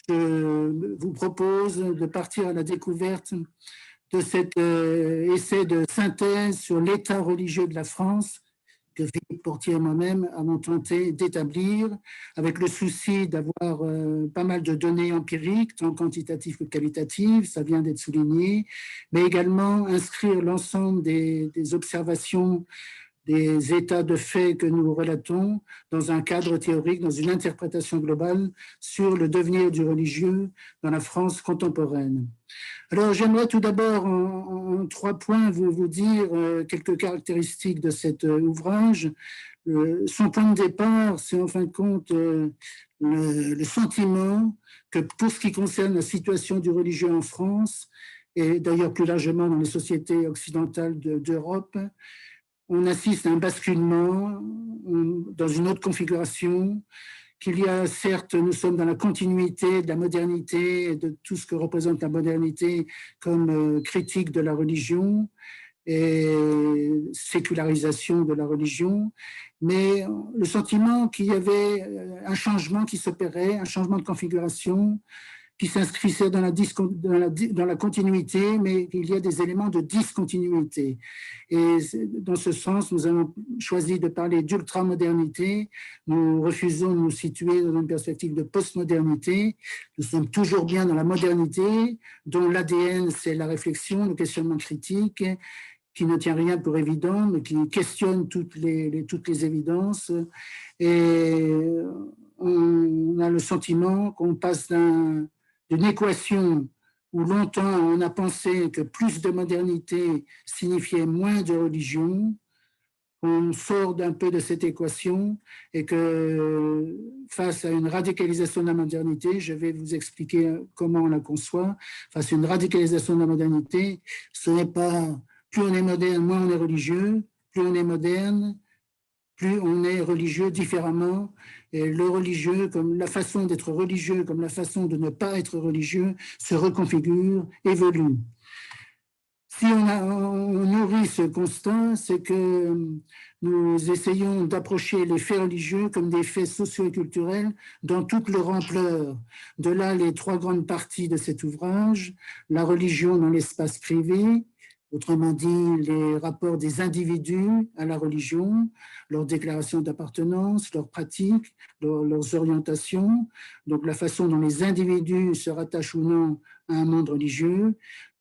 je vous propose de partir à la découverte de cet essai de synthèse sur l'état religieux de la France que Philippe Portier et moi-même avons tenté d'établir avec le souci d'avoir pas mal de données empiriques, tant quantitatives que qualitatives, ça vient d'être souligné, mais également inscrire l'ensemble des observations des états de fait que nous relatons dans un cadre théorique, dans une interprétation globale sur le devenir du religieux dans la France contemporaine. Alors, j'aimerais tout d'abord, en 3 points, vous dire quelques caractéristiques de cet ouvrage. Son point de départ, c'est en fin de compte le sentiment que pour ce qui concerne la situation du religieux en France, et d'ailleurs plus largement dans les sociétés occidentales d'Europe, on assiste à un basculement dans une autre configuration, qu'il y a certes, nous sommes dans la continuité de la modernité et de tout ce que représente la modernité comme critique de la religion et sécularisation de la religion, mais le sentiment qu'il y avait un changement qui s'opérait, un changement de configuration, qui s'inscrivait dans la continuité, mais il y a des éléments de discontinuité. Et dans ce sens, nous avons choisi de parler d'ultramodernité. Nous refusons de nous situer dans une perspective de postmodernité. Nous sommes toujours bien dans la modernité, dont l'ADN, c'est la réflexion, le questionnement critique, qui ne tient rien pour évident, mais qui questionne toutes les évidences. Et on a le sentiment qu'on passe d'une équation où longtemps on a pensé que plus de modernité signifiait moins de religion, on sort d'un peu de cette équation et que face à une radicalisation de la modernité, je vais vous expliquer comment on la conçoit, face à une radicalisation de la modernité, ce n'est pas plus on est moderne, moins on est religieux, plus on est moderne, plus on est religieux différemment. Et le religieux, comme la façon d'être religieux, comme la façon de ne pas être religieux, se reconfigure, évolue. Si on nourrit ce constat, c'est que nous essayons d'approcher les faits religieux comme des faits socio et culturels dans toute leur ampleur. De là, les 3 grandes parties de cet ouvrage, la religion dans l'espace privé, autrement dit, les rapports des individus à la religion, leurs déclarations d'appartenance, leurs pratiques, leurs orientations, donc la façon dont les individus se rattachent ou non à un monde religieux.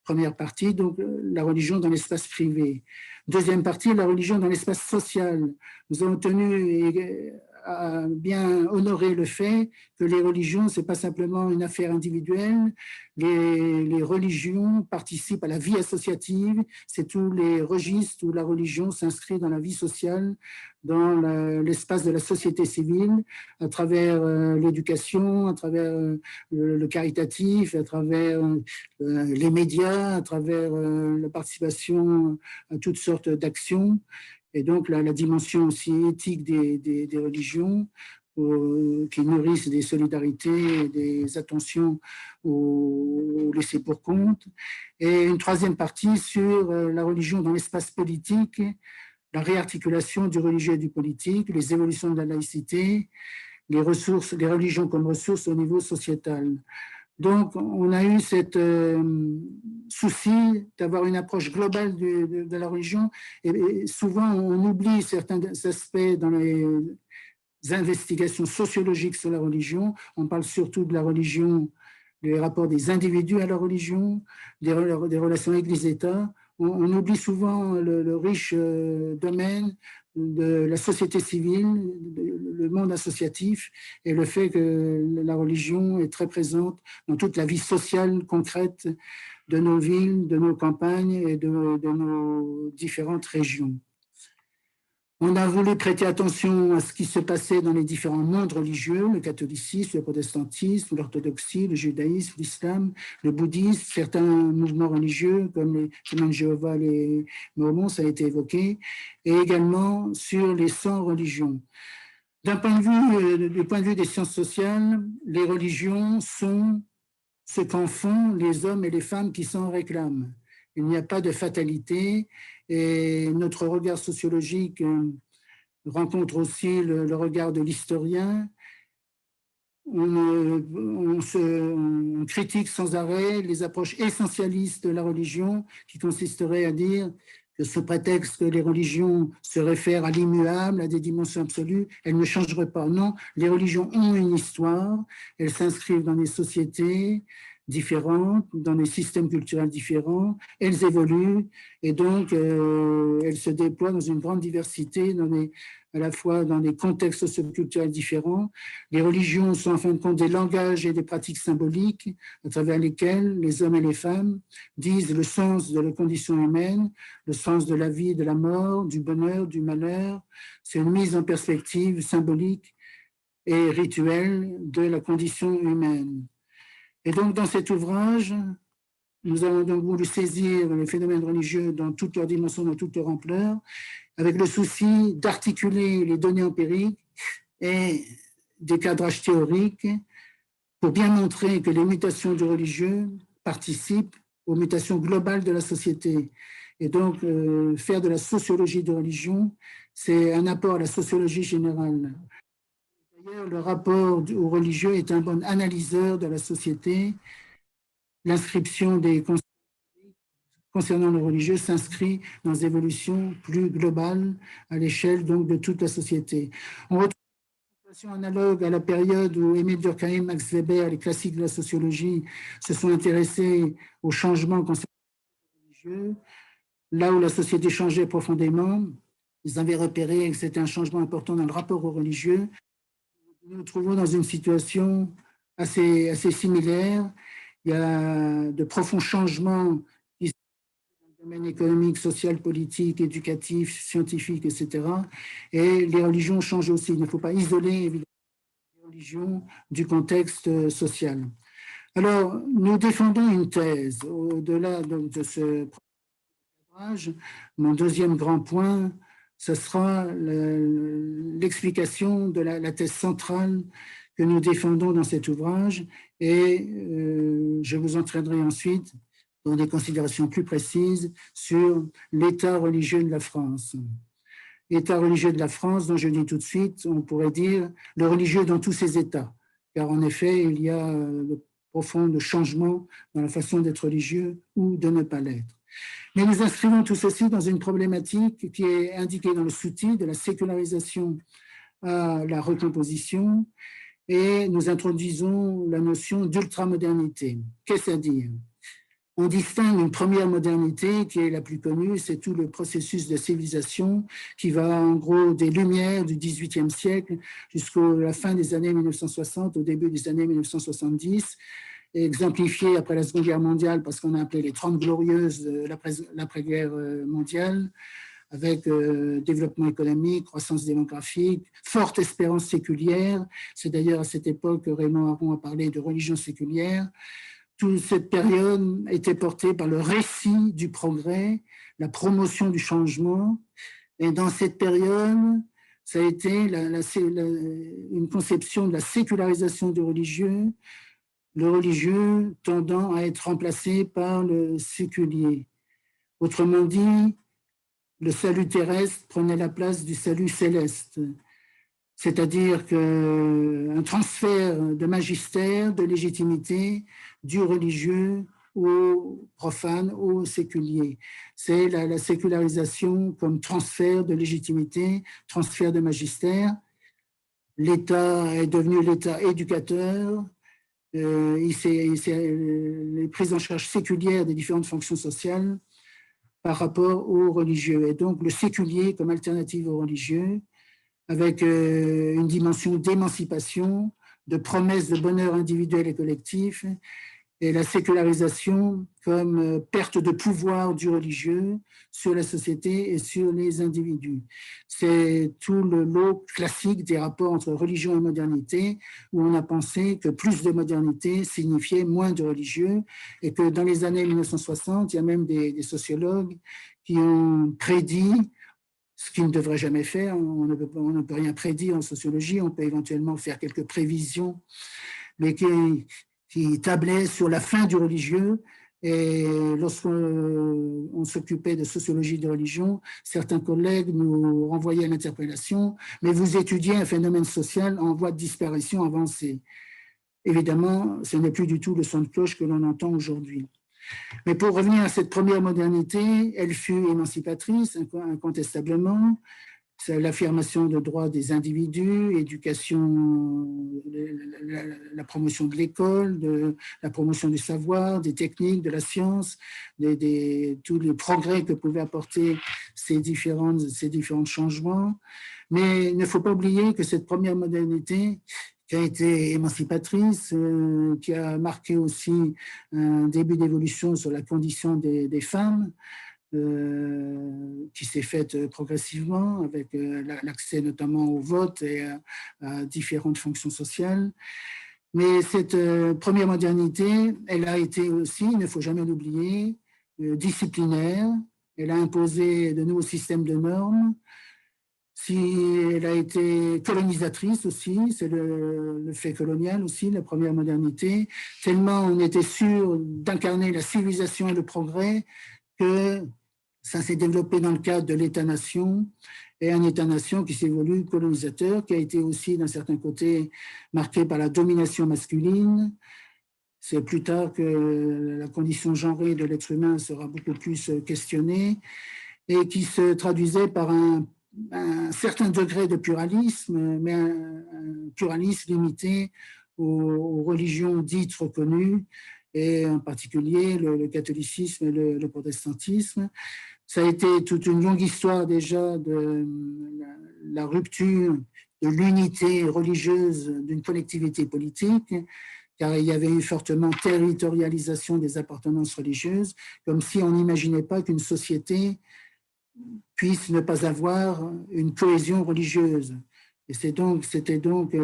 Première partie, donc la religion dans l'espace privé. Deuxième partie, la religion dans l'espace social. Nous avons tenu à bien honorer le fait que les religions, ce n'est pas simplement une affaire individuelle. Les religions participent à la vie associative. C'est tous les registres où la religion s'inscrit dans la vie sociale, dans l'espace de la société civile, à travers l'éducation, à travers le caritatif, à travers les médias, à travers la participation à toutes sortes d'actions. Et donc la dimension aussi éthique des religions qui nourrissent des solidarités, des attentions aux laissés pour compte. Et une 3e partie sur la religion dans l'espace politique, la réarticulation du religieux et du politique, les évolutions de la laïcité, les religions comme ressources au niveau sociétal. Donc, on a eu cette souci d'avoir une approche globale de la religion et souvent on oublie certains aspects dans les investigations sociologiques sur la religion. On parle surtout de la religion, des rapports des individus à la religion, des relations Église-État. On oublie souvent le riche domaine de la société civile, le monde associatif et le fait que la religion est très présente dans toute la vie sociale concrète de nos villes, de nos campagnes et de nos différentes régions. On a voulu prêter attention à ce qui se passait dans les différents mondes religieux, le catholicisme, le protestantisme, l'orthodoxie, le judaïsme, l'islam, le bouddhisme, certains mouvements religieux comme les témoins de Jéhovah, les Mormons, ça a été évoqué, et également sur les 100 religions. Du point de vue des sciences sociales, les religions sont ce qu'en font les hommes et les femmes qui s'en réclament. Il n'y a pas de fatalité et notre regard sociologique rencontre aussi le regard de l'historien on critique sans arrêt les approches essentialistes de la religion qui consisteraient à dire que sous prétexte que les religions se réfèrent à l'immuable, à des dimensions absolues, elles ne changeraient pas. Non, les religions ont une histoire, elles s'inscrivent dans des sociétés différentes, dans des systèmes culturels différents, elles évoluent et donc elles se déploient dans une grande diversité, à la fois dans des contextes socioculturels différents. Les religions sont en fin de compte des langages et des pratiques symboliques à travers lesquels les hommes et les femmes disent le sens de la condition humaine, le sens de la vie, de la mort, du bonheur, du malheur. C'est une mise en perspective symbolique et rituelle de la condition humaine. Et donc, dans cet ouvrage, nous avons donc voulu saisir les phénomènes religieux dans toute leur dimension, dans toute leur ampleur, avec le souci d'articuler les données empiriques et des cadrages théoriques pour bien montrer que les mutations du religieux participent aux mutations globales de la société. Et donc, faire de la sociologie de religion, c'est un apport à la sociologie générale. D'ailleurs, le rapport au religieux est un bon analyseur de la société. L'inscription des concepts concernant le religieux s'inscrit dans des évolutions plus globales à l'échelle donc de toute la société. On retrouve une situation analogue à la période où Émile Durkheim, Max Weber, les classiques de la sociologie se sont intéressés aux changements concernant le religieux. Là où la société changeait profondément, ils avaient repéré que c'était un changement important dans le rapport au religieux. Nous nous trouvons dans une situation assez similaire. Il y a de profonds changements qui sont dans le domaine économique, social, politique, éducatif, scientifique, etc. Et les religions changent aussi. Il ne faut pas isoler, évidemment, les religions du contexte social. Alors, nous défendons une thèse. Au-delà de ce ouvrage, mon deuxième grand point, ce sera l'explication de la thèse centrale que nous défendons dans cet ouvrage et je vous entraînerai ensuite dans des considérations plus précises sur l'état religieux de la France. L'état religieux de la France, dont je dis tout de suite, on pourrait dire le religieux dans tous ses états, car en effet, il y a de profonds changements dans la façon d'être religieux ou de ne pas l'être. Mais nous inscrivons tout ceci dans une problématique qui est indiquée dans le sous-titre de la sécularisation à la recomposition et nous introduisons la notion d'ultramodernité. Qu'est-ce à dire? On distingue une première modernité qui est la plus connue, c'est tout le processus de civilisation qui va en gros des Lumières du XVIIIe siècle jusqu'à la fin des années 1960, au début des années 1970, exemplifié après la Seconde Guerre mondiale, parce qu'on a appelé les 30 glorieuses de l'après-guerre mondiale, avec développement économique, croissance démographique, forte espérance séculière. C'est d'ailleurs à cette époque que Raymond Aron a parlé de religion séculière. Toute cette période était portée par le récit du progrès, la promotion du changement. Et dans cette période, ça a été une conception de la sécularisation du religieux, le religieux tendant à être remplacé par le séculier. Autrement dit, le salut terrestre prenait la place du salut céleste, c'est-à-dire qu'un transfert de magistère, de légitimité du religieux au profane, au séculier. C'est la sécularisation comme transfert de légitimité, transfert de magistère. L'État est devenu l'État éducateur, les prises en charge séculières des différentes fonctions sociales par rapport aux religieux. Et donc, le séculier comme alternative aux religieux, avec une dimension d'émancipation, de promesse de bonheur individuel et collectif, et la sécularisation comme perte de pouvoir du religieux sur la société et sur les individus. C'est tout le lot classique des rapports entre religion et modernité, où on a pensé que plus de modernité signifiait moins de religieux, et que dans les années 1960, il y a même des sociologues qui ont prédit ce qu'ils ne devraient jamais faire. On ne peut rien prédire en sociologie, on peut éventuellement faire quelques prévisions, mais qui tablait sur la fin du religieux. Et lorsqu'on s'occupait de sociologie de religion, certains collègues nous renvoyaient à l'interpellation, mais vous étudiez un phénomène social en voie de disparition avancée. évidemment, ce n'est plus du tout le son de cloche que l'on entend aujourd'hui. Mais pour revenir à cette première modernité, elle fut émancipatrice, incontestablement. C'est l'affirmation de droits des individus, éducation, la promotion de l'école, la promotion du savoir, des techniques, de la science, tous les progrès que pouvaient apporter ces différents changements. Mais il ne faut pas oublier que cette première modernité, qui a été émancipatrice, qui a marqué aussi un début d'évolution sur la condition des femmes, qui s'est faite progressivement avec l'accès notamment au vote et à différentes fonctions sociales. Mais cette première modernité, elle a été aussi, il ne faut jamais l'oublier, disciplinaire. Elle a imposé de nouveaux systèmes de normes. Si elle a été colonisatrice aussi, c'est le fait colonial aussi, la première modernité, tellement on était sûr d'incarner la civilisation et le progrès que ça s'est développé dans le cadre de l'État-nation, et un État-nation qui s'est voulu colonisateur, qui a été aussi d'un certain côté marqué par la domination masculine. C'est plus tard que la condition genrée de l'être humain sera beaucoup plus questionnée, et qui se traduisait par un certain degré de pluralisme, mais un pluralisme limité aux religions dites reconnues, et en particulier le catholicisme et le protestantisme. Ça a été toute une longue histoire déjà de la rupture de l'unité religieuse d'une collectivité politique, car il y avait eu fortement territorialisation des appartenances religieuses, comme si on n'imaginait pas qu'une société puisse ne pas avoir une cohésion religieuse. Et c'était donc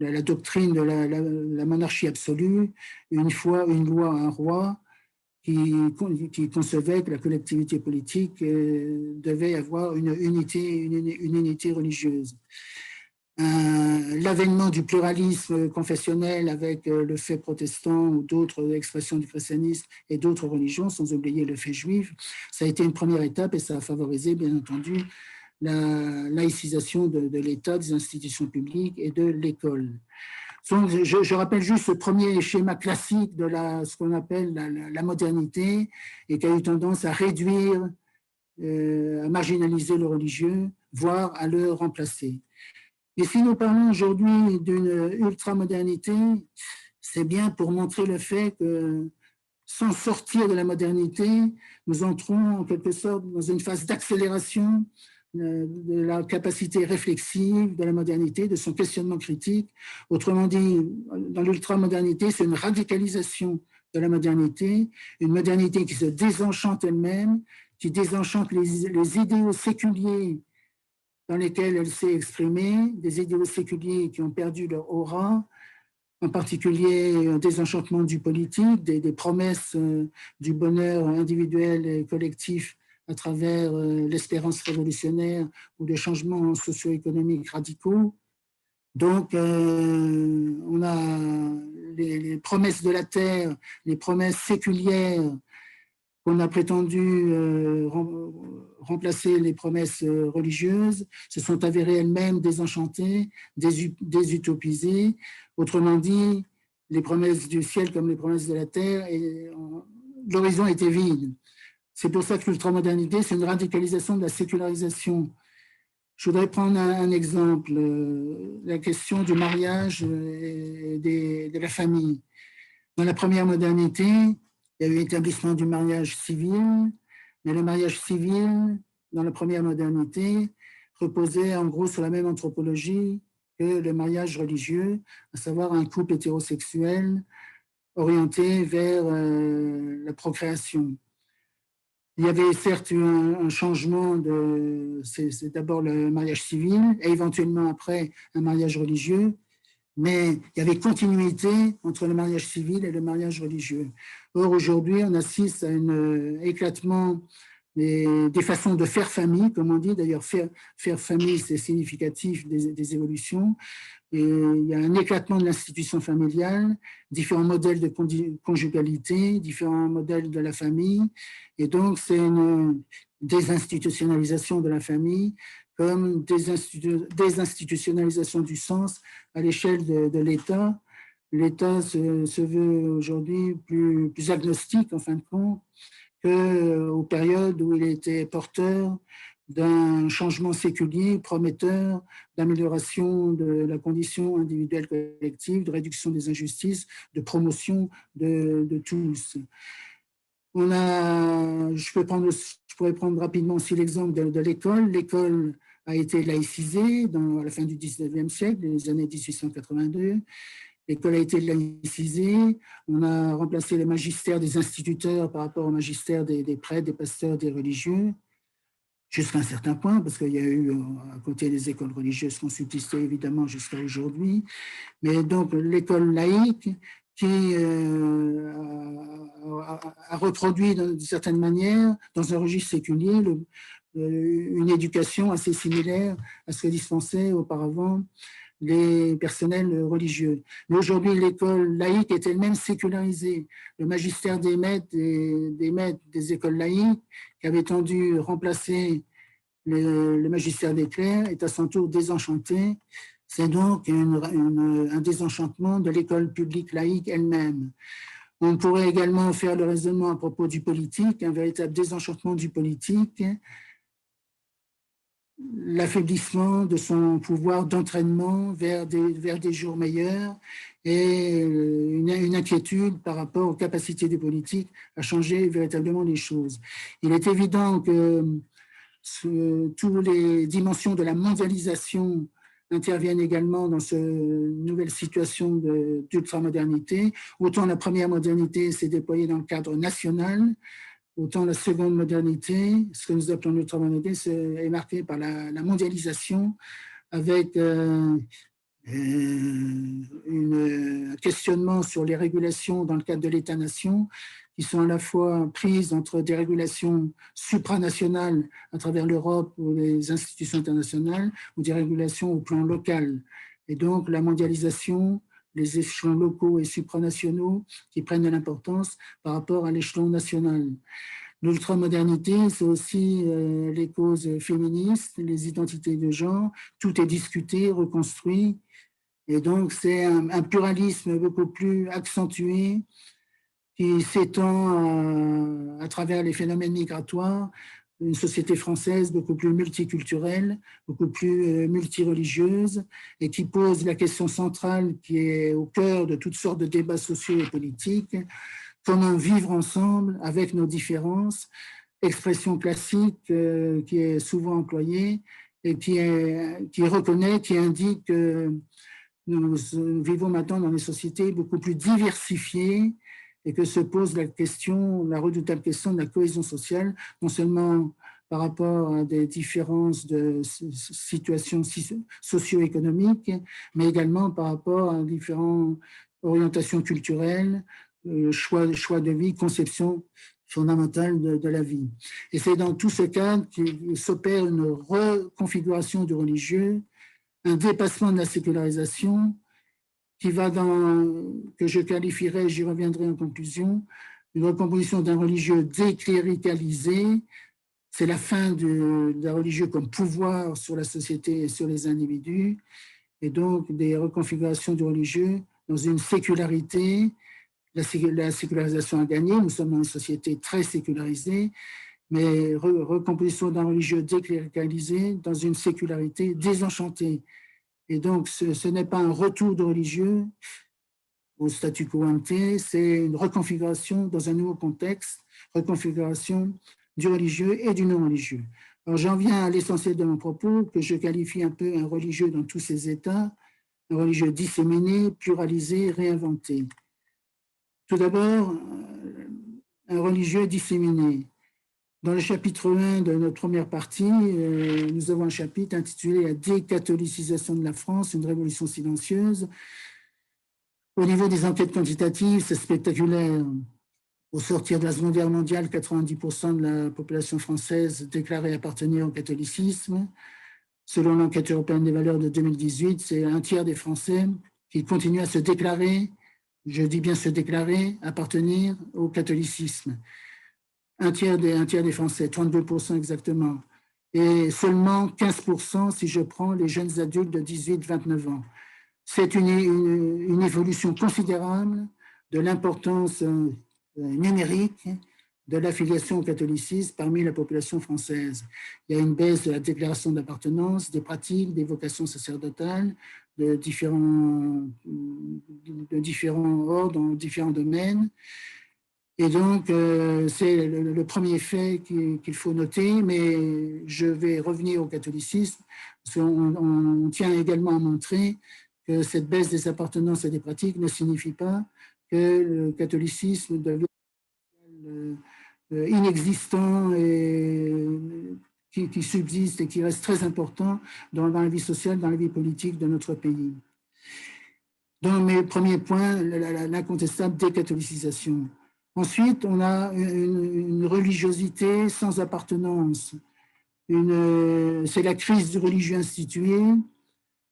la doctrine de la monarchie absolue, une foi, une loi, un roi, qui concevait que la collectivité politique devait avoir une unité religieuse. L'avènement du pluralisme confessionnel avec le fait protestant ou d'autres expressions du christianisme et d'autres religions, sans oublier le fait juif, ça a été une première étape et ça a favorisé, bien entendu, la laïcisation de l'État, des institutions publiques et de l'école. Donc, je rappelle juste ce premier schéma classique de ce qu'on appelle la modernité et qui a eu tendance à réduire, à marginaliser le religieux, voire à le remplacer. Et si nous parlons aujourd'hui d'une ultramodernité, c'est bien pour montrer le fait que sans sortir de la modernité, nous entrons en quelque sorte dans une phase d'accélération de la capacité réflexive de la modernité, de son questionnement critique. Autrement dit, dans l'ultramodernité, c'est une radicalisation de la modernité, une modernité qui se désenchante elle-même, qui désenchante les idéaux séculiers dans lesquels elle s'est exprimée, des idéaux séculiers qui ont perdu leur aura, en particulier un désenchantement du politique, des promesses du bonheur individuel et collectif à travers l'espérance révolutionnaire ou des changements socio-économiques radicaux. Donc, on a les promesses de la terre, les promesses séculières qu'on a prétendu remplacer les promesses religieuses, se sont avérées elles-mêmes désenchantées, désutopisées. Autrement dit, les promesses du ciel comme les promesses de la terre, l'horizon était vide. C'est pour ça que l'ultramodernité, c'est une radicalisation de la sécularisation. Je voudrais prendre un exemple, la question du mariage et de la famille. Dans la première modernité, il y a eu l'établissement du mariage civil, mais le mariage civil, dans la première modernité, reposait en gros sur la même anthropologie que le mariage religieux, à savoir un couple hétérosexuel orienté vers la procréation. Il y avait certes eu un changement, c'est d'abord le mariage civil et éventuellement après un mariage religieux, mais il y avait continuité entre le mariage civil et le mariage religieux. Or, aujourd'hui, on assiste à un éclatement des façons de faire famille, comme on dit. D'ailleurs, faire famille, c'est significatif des évolutions. Et il y a un éclatement de l'institution familiale, différents modèles de conjugalité, différents modèles de la famille. Et donc, c'est une désinstitutionnalisation de la famille comme désinstitutionnalisation du sens à l'échelle de l'État, l'État se veut aujourd'hui plus agnostique, en fin de compte, qu'aux périodes où il était porteur d'un changement séculier prometteur d'amélioration de la condition individuelle collective, de réduction des injustices, de promotion de tous. Je pourrais prendre rapidement aussi l'exemple de l'école. L'école a été laïcisée à la fin du 19e siècle, les années 1882. L'école a été laïcisée. On a remplacé le magistère des instituteurs par rapport au magistère des prêtres, des pasteurs, des religieux, jusqu'à un certain point, parce qu'il y a eu, à côté des écoles religieuses qui ont subsisté évidemment jusqu'à aujourd'hui. Mais donc, l'école laïque qui a reproduit d'une certaine manière, dans un registre séculier, une éducation assez similaire à ce que dispensaient auparavant les personnels religieux. Mais aujourd'hui, l'école laïque est elle-même sécularisée. Le magistère des maîtres des écoles laïques, qui avait tendu remplacer le magistère des clercs, est à son tour désenchanté. C'est donc un désenchantement de l'école publique laïque elle-même. On pourrait également faire le raisonnement à propos du politique, un véritable désenchantement du politique, l'affaiblissement de son pouvoir d'entraînement vers des jours meilleurs et une inquiétude par rapport aux capacités des politiques à changer véritablement les choses. Il est évident que toutes les dimensions de la mondialisation interviennent également dans cette nouvelle situation d'ultramodernité. Autant la première modernité s'est déployée dans le cadre national, autant la seconde modernité, ce que nous appelons l'ultramodernité, est marquée par la mondialisation avec un questionnement sur les régulations dans le cadre de l'État-nation, qui sont à la fois prises entre des régulations supranationales à travers l'Europe ou les institutions internationales, ou des régulations au plan local. Et donc la mondialisation, les échelons locaux et supranationaux qui prennent de l'importance par rapport à l'échelon national. L'ultramodernité, c'est aussi les causes féministes, les identités de genre, tout est discuté, reconstruit, et donc c'est un pluralisme beaucoup plus accentué qui s'étend à travers les phénomènes migratoires, une société française beaucoup plus multiculturelle, beaucoup plus multireligieuse, et qui pose la question centrale qui est au cœur de toutes sortes de débats sociaux et politiques: comment vivre ensemble avec nos différences, expression classique qui est souvent employée et qui reconnaît, qui indique que nous vivons maintenant dans des sociétés beaucoup plus diversifiées et que se pose la redoutable question de la cohésion sociale, non seulement par rapport à des différences de situations socio-économiques, mais également par rapport à différentes orientations culturelles, choix de vie, conception fondamentale de la vie. Et c'est dans tout ce cadre qu'il s'opère une reconfiguration du religieux, un dépassement de la sécularisation qui va que je qualifierais, j'y reviendrai en conclusion, une recomposition d'un religieux décléricalisé. C'est la fin d'un religieux comme pouvoir sur la société et sur les individus, et donc des reconfigurations du religieux dans une sécularité. La sécularisation a gagné, nous sommes dans une société très sécularisée, mais recomposition d'un religieux décléricalisé dans une sécularité désenchantée. Et donc, ce n'est pas un retour de religieux au statu quo ante, c'est une reconfiguration dans un nouveau contexte, reconfiguration du religieux et du non-religieux. Alors, j'en viens à l'essentiel de mon propos, que je qualifie un peu un religieux dans tous ses états, un religieux disséminé, pluralisé, réinventé. Tout d'abord, un religieux disséminé. Dans le chapitre 1 de notre première partie, nous avons un chapitre intitulé « La décatholicisation de la France, une révolution silencieuse ». Au niveau des enquêtes quantitatives, c'est spectaculaire. Au sortir de la Seconde Guerre mondiale, 90% de la population française déclarait appartenir au catholicisme. Selon l'enquête européenne des valeurs de 2018, c'est un tiers des Français qui continuent à se déclarer, je dis bien se déclarer, appartenir au catholicisme. Un tiers des Français, 32% exactement, et seulement 15% si je prends les jeunes adultes de 18-29 ans. C'est une évolution considérable de l'importance numérique de l'affiliation au catholicisme parmi la population française. Il y a une baisse de la déclaration d'appartenance, des pratiques, des vocations sacerdotales, de différents ordres, dans différents domaines. Et donc, c'est le premier fait qu'il faut noter, mais je vais revenir au catholicisme, parce qu'on tient également à montrer que cette baisse des appartenances et des pratiques ne signifie pas que le catholicisme devient inexistant et qui subsiste et qui reste très important dans la vie sociale, dans la vie politique de notre pays. Dans mes premiers points, l'incontestable décatholicisation. Ensuite, on a une religiosité sans appartenance. C'est la crise du religieux institué.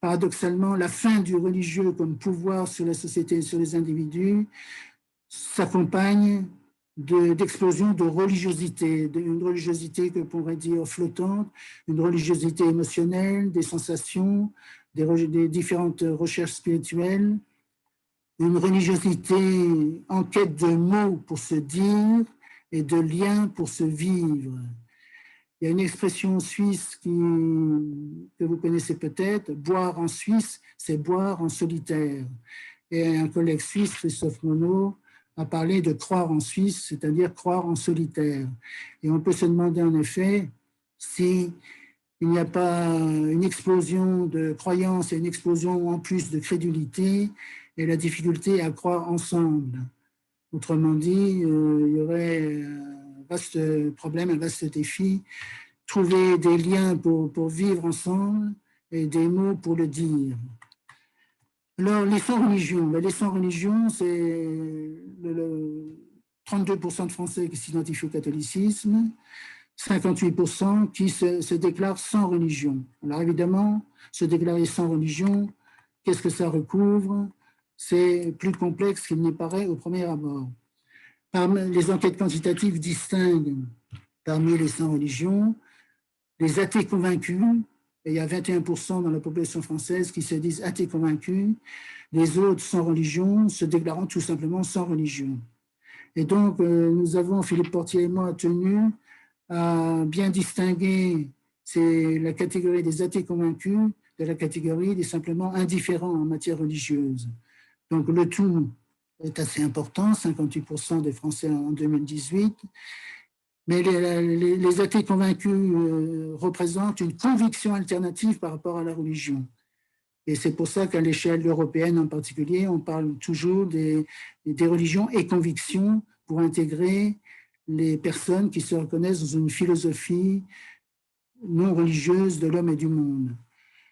Paradoxalement, la fin du religieux comme pouvoir sur la société et sur les individus s'accompagne d'explosion de religiosité, une religiosité que pourrait dire flottante, une religiosité émotionnelle, des sensations, des différentes recherches spirituelles, une religiosité en quête de mots pour se dire et de liens pour se vivre. Il y a une expression suisse que vous connaissez peut-être, boire en Suisse, c'est boire en solitaire. Et un collègue suisse, Christophe Monod, a parlé de croire en Suisse, c'est-à-dire croire en solitaire. Et on peut se demander en effet si il n'y a pas une explosion de croyance et une explosion en plus de crédulité et la difficulté à croire ensemble. Autrement dit, il y aurait un vaste problème, un vaste défi, trouver des liens pour vivre ensemble et des mots pour le dire. Alors, les sans-religions. Les sans-religions, c'est 32% de Français qui s'identifient au catholicisme, 58% qui se déclarent sans religion. Alors évidemment, se déclarer sans religion, qu'est-ce que ça recouvre? C'est plus complexe qu'il n'y paraît au premier abord. Les enquêtes quantitatives distinguent parmi les sans-religion les athées convaincus, et il y a 21% dans la population française qui se disent athées convaincus, les autres sans religion se déclarant tout simplement sans religion. Et donc, nous avons, Philippe Portier et moi, tenu à bien distinguer la catégorie des athées convaincus de la catégorie des simplement indifférents en matière religieuse. Donc, le tout est assez important, 58% des Français en 2018, mais les athées convaincus représentent une conviction alternative par rapport à la religion. Et c'est pour ça qu'à l'échelle européenne en particulier, on parle toujours des religions et convictions pour intégrer les personnes qui se reconnaissent dans une philosophie non religieuse de l'homme et du monde.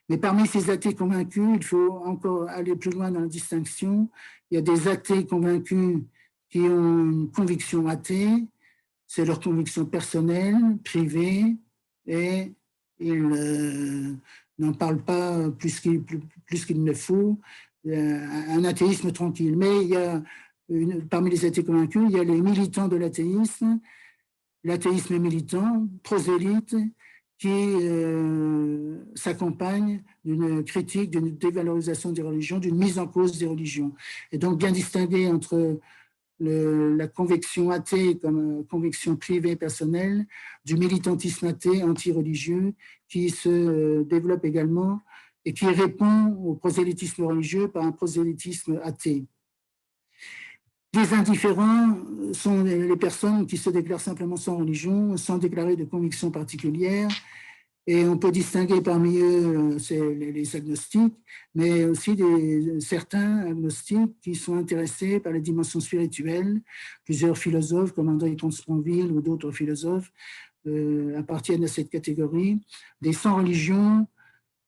Mais parmi ces athées convaincus, il faut encore aller plus loin dans la distinction. Il y a des athées convaincus qui ont une conviction athée, c'est leur conviction personnelle, privée, et ils n'en parlent pas plus qu'il ne faut, un athéisme tranquille. Mais il y a parmi les athées convaincus, il y a les militants de l'athéisme militant, prosélyte, qui s'accompagne d'une critique, d'une dévalorisation des religions, d'une mise en cause des religions. Et donc bien distinguer entre la conviction athée comme conviction privée personnelle, du militantisme athée anti-religieux qui se développe également et qui répond au prosélytisme religieux par un prosélytisme athée. Les indifférents sont les personnes qui se déclarent simplement sans religion, sans déclarer de conviction particulière. Et on peut distinguer parmi eux les agnostiques, mais aussi certains agnostiques qui sont intéressés par les dimensions spirituelles. Plusieurs philosophes, comme André Comte-Sponville ou d'autres philosophes, appartiennent à cette catégorie. Des sans-religion,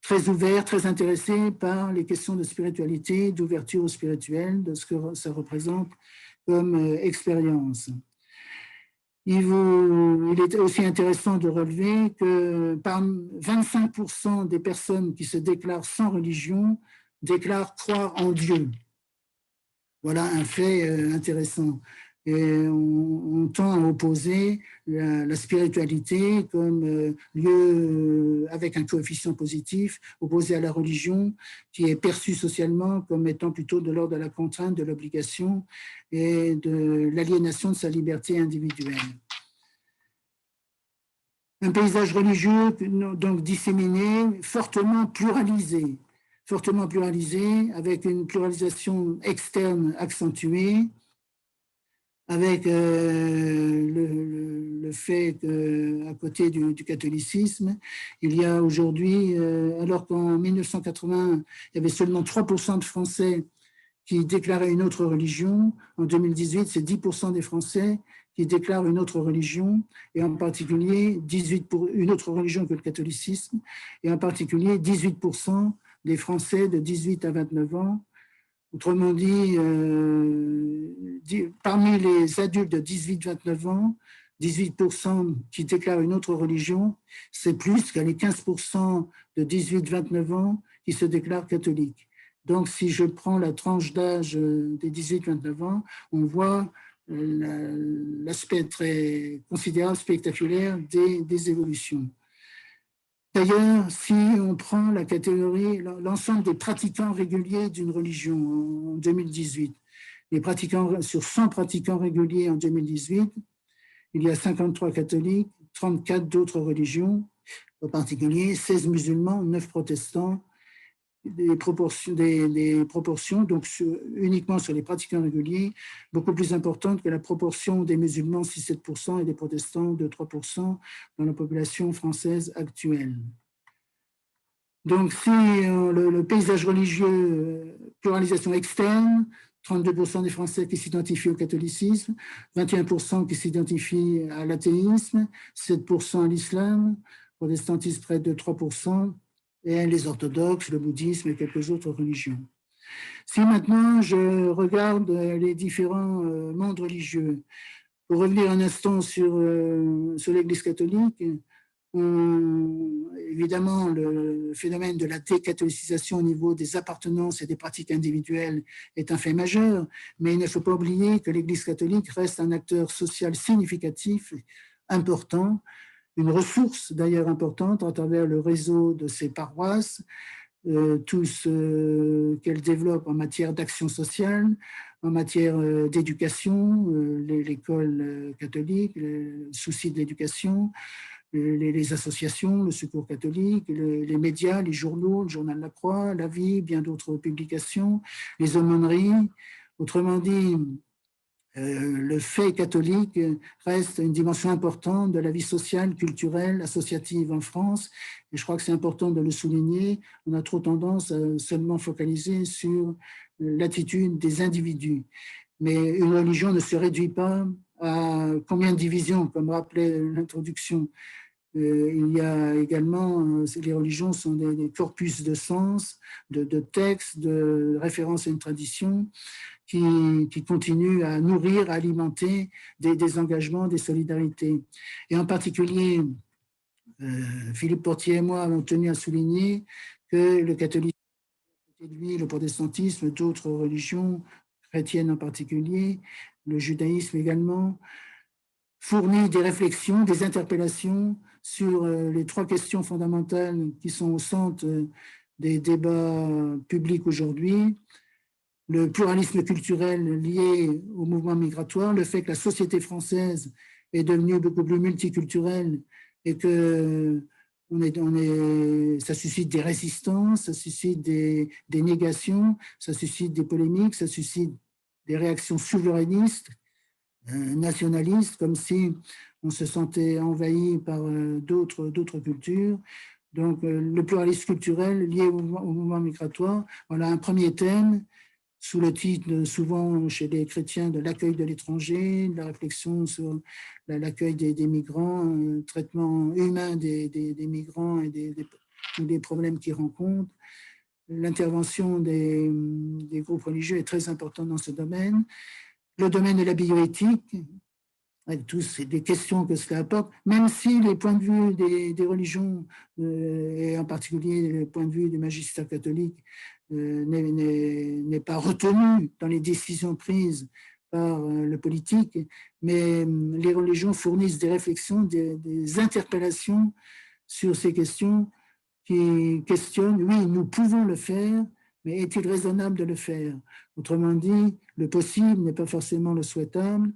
très ouverts, très intéressés par les questions de spiritualité, d'ouverture au spirituel, de ce que ça représente comme expérience. Il est aussi intéressant de relever que par 25% des personnes qui se déclarent sans religion déclarent croire en Dieu. Voilà un fait intéressant. Et on tend à opposer la spiritualité comme lieu avec un coefficient positif, opposé à la religion, qui est perçue socialement comme étant plutôt de l'ordre de la contrainte, de l'obligation et de l'aliénation de sa liberté individuelle. Un paysage religieux donc disséminé, fortement pluralisé, avec une pluralisation externe accentuée, avec le fait qu'à côté du catholicisme, il y a aujourd'hui, alors qu'en 1980, il y avait seulement 3% de Français qui déclaraient une autre religion, en 2018, c'est 10% des Français qui déclarent une autre religion, et en particulier une autre religion que le catholicisme, et en particulier 18% des Français de 18 à 29 ans. Autrement dit, parmi les adultes de 18-29 ans, 18% qui déclarent une autre religion, c'est plus que les 15% de 18-29 ans qui se déclarent catholiques. Donc, si je prends la tranche d'âge des 18-29 ans, on voit l'aspect très considérable, spectaculaire des évolutions. D'ailleurs, si on prend la catégorie, l'ensemble des pratiquants réguliers d'une religion en 2018, sur 100 pratiquants réguliers en 2018, il y a 53 catholiques, 34 d'autres religions, en particulier 16 musulmans, 9 protestants, des proportions donc uniquement sur les pratiquants réguliers, beaucoup plus importantes que la proportion des musulmans, 6-7%, et des protestants, 2-3%, dans la population française actuelle. Donc, si le paysage religieux, pluralisation externe, 32% des Français qui s'identifient au catholicisme, 21% qui s'identifient à l'athéisme, 7% à l'islam, protestantisme près de 3%, et les orthodoxes, le bouddhisme et quelques autres religions. Si maintenant je regarde les différents mondes religieux, pour revenir un instant sur l'Église catholique, évidemment, le phénomène de la décatholicisation au niveau des appartenances et des pratiques individuelles est un fait majeur, mais il ne faut pas oublier que l'Église catholique reste un acteur social significatif, important, une ressource d'ailleurs importante à travers le réseau de ses paroisses, tout ce qu'elle développe en matière d'action sociale, en matière d'éducation, l'école catholique, le souci de l'éducation, les associations, le Secours catholique, les médias, les journaux, le Journal La Croix, La Vie, bien d'autres publications, les aumôneries. Autrement dit, le fait catholique reste une dimension importante de la vie sociale, culturelle, associative en France. Et je crois que c'est important de le souligner. On a trop tendance à seulement focaliser sur l'attitude des individus. Mais une religion ne se réduit pas à combien de divisions, comme rappelait l'introduction. Il y a également, les religions sont des corpus de sens, de textes, de références à une tradition qui continuent à nourrir, à alimenter des engagements, des solidarités. Et en particulier, Philippe Portier et moi avons tenu à souligner que le catholicisme, lui, le protestantisme, d'autres religions, chrétiennes en particulier, le judaïsme également, fournit des réflexions, des interpellations sur les trois questions fondamentales qui sont au centre des débats publics aujourd'hui. Le pluralisme culturel lié au mouvement migratoire, le fait que la société française est devenue beaucoup plus multiculturelle et que ça suscite des résistances, ça suscite des négations, ça suscite des polémiques, ça suscite des réactions souverainistes, nationalistes, comme si on se sentait envahi par d'autres cultures. Donc, le pluralisme culturel lié au mouvement migratoire, voilà un premier thème, sous le titre, souvent chez les chrétiens, de l'accueil de l'étranger, de la réflexion sur l'accueil des migrants, traitement humain des migrants et des problèmes qu'ils rencontrent. L'intervention des groupes religieux est très importante dans ce domaine. Le domaine de la bioéthique, avec tous les questions que cela apporte, même si les points de vue des religions, et en particulier le point de vue du magistère catholique, n'est pas retenu dans les décisions prises par le politique, mais les religions fournissent des réflexions, des interpellations sur ces questions qui questionnent, oui, nous pouvons le faire, mais est-il raisonnable de le faire? Autrement dit, le possible n'est pas forcément le souhaitable,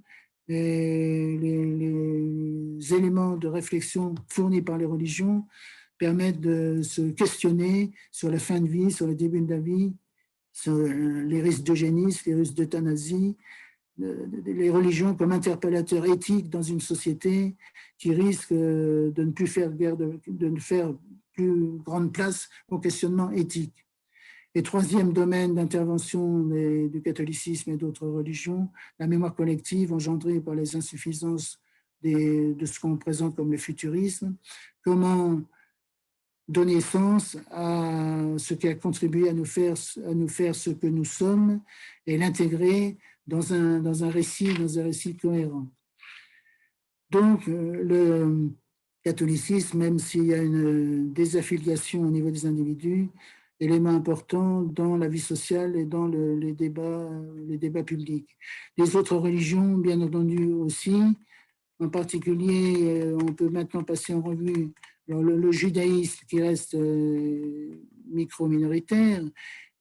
et les éléments de réflexion fournis par les religions permettent de se questionner sur la fin de vie, sur le début de la vie, sur les risques d'eugénisme, les risques d'euthanasie, les religions comme interpellateurs éthiques dans une société qui risque de ne plus faire de ne faire plus grande place au questionnement éthique. Et troisième domaine d'intervention du catholicisme et d'autres religions, la mémoire collective engendrée par les insuffisances de ce qu'on présente comme le futurisme. Comment donner sens à ce qui a contribué à nous faire ce que nous sommes et l'intégrer dans un récit cohérent. Donc, le catholicisme, même s'il y a une désaffiliation au niveau des individus, élément important dans la vie sociale et dans les débats publics. Les autres religions, bien entendu aussi, en particulier, on peut maintenant passer en revue le judaïsme qui reste micro-minoritaire,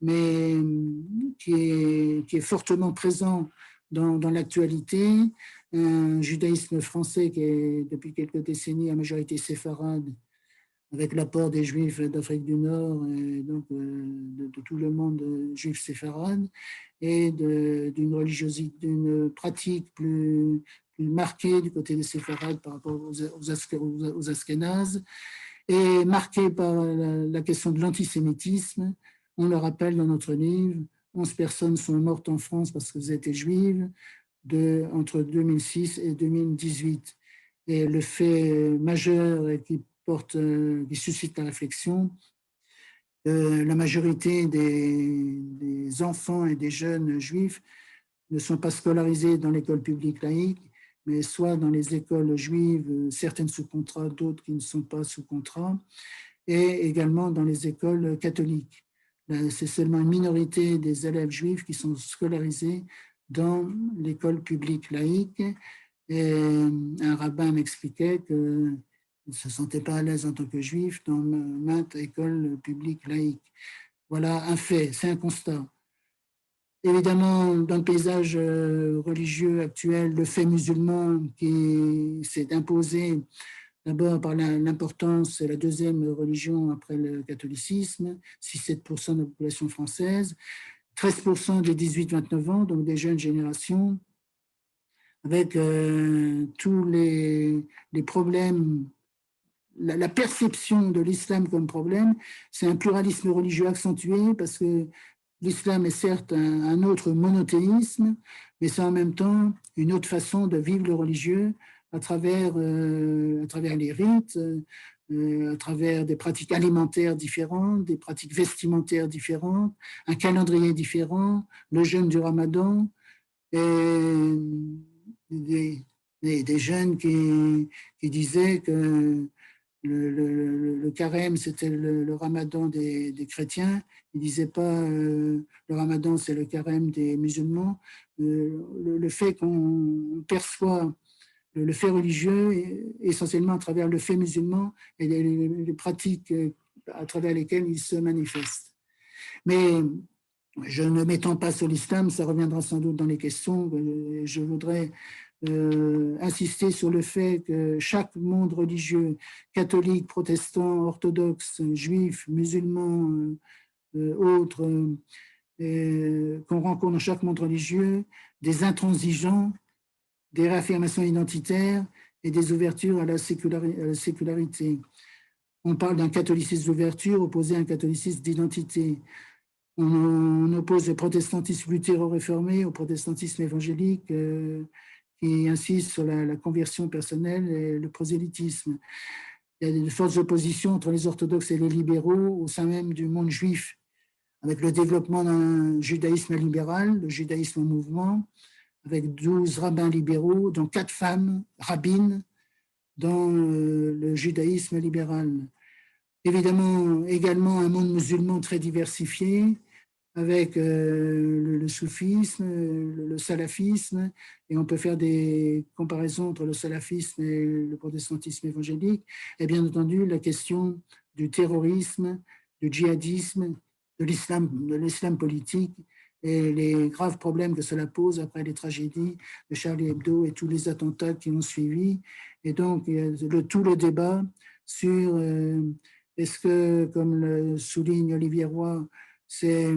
mais qui est fortement présent dans l'actualité. Un judaïsme français qui est depuis quelques décennies à majorité séfarade, avec l'apport des Juifs d'Afrique du Nord et donc de tout le monde juif séfarade, et d'une pratique plus marquée du côté des séfarades par rapport aux Ashkénazes, et marquée par la question de l'antisémitisme. On le rappelle dans notre livre, 11 personnes sont mortes en France parce qu'elles étaient juives entre 2006 et 2018. Et le fait majeur qui suscite la réflexion, la majorité des enfants et des jeunes juifs ne sont pas scolarisés dans l'école publique laïque, mais soit dans les écoles juives, certaines sous contrat, d'autres qui ne sont pas sous contrat, et également dans les écoles catholiques. C'est seulement une minorité des élèves juifs qui sont scolarisés dans l'école publique laïque. Et un rabbin m'expliquait qu'il ne se sentait pas à l'aise en tant que juif dans maintes écoles publiques laïques. Voilà un fait, c'est un constat. Évidemment, dans le paysage religieux actuel, le fait musulman qui s'est imposé d'abord par l'importance, c'est la deuxième religion après le catholicisme, 6-7% de la population française, 13% des 18-29 ans, donc des jeunes générations, avec tous les problèmes, la perception de l'islam comme problème. C'est un pluralisme religieux accentué parce que l'islam est certes un autre monothéisme, mais c'est en même temps une autre façon de vivre le religieux à travers les rites, à travers des pratiques alimentaires différentes, des pratiques vestimentaires différentes, un calendrier différent, le jeûne du Ramadan, et des jeunes qui disaient que le carême, c'était le ramadan des chrétiens. Ils ne disaient pas le ramadan, c'est le carême des musulmans. Le fait qu'on perçoit le fait religieux essentiellement à travers le fait musulman et les pratiques à travers lesquelles il se manifeste. Mais je ne m'étends pas sur l'islam, ça reviendra sans doute dans les questions. Je voudrais insister sur le fait que chaque monde religieux, catholique, protestant, orthodoxe, juif, musulman, autres, qu'on rencontre dans chaque monde religieux, des intransigeants, des réaffirmations identitaires et des ouvertures à la sécularité. On parle d'un catholicisme d'ouverture opposé à un catholicisme d'identité. On oppose le protestantisme luthéro-réformé au protestantisme évangélique qui insiste sur la conversion personnelle et le prosélytisme. Il y a de fortes oppositions entre les orthodoxes et les libéraux au sein même du monde juif, avec le développement d'un judaïsme libéral, le judaïsme en mouvement, avec 12 rabbins libéraux, dont 4 femmes rabbines dans le judaïsme libéral. Évidemment, également un monde musulman très diversifié, avec le soufisme, le salafisme, et on peut faire des comparaisons entre le salafisme et le protestantisme évangélique, et bien entendu la question du terrorisme, du djihadisme, de l'islam politique, et les graves problèmes que cela pose après les tragédies de Charlie Hebdo et tous les attentats qui ont suivi. Et donc, tout le débat sur est-ce que, comme le souligne Olivier Roy, c'est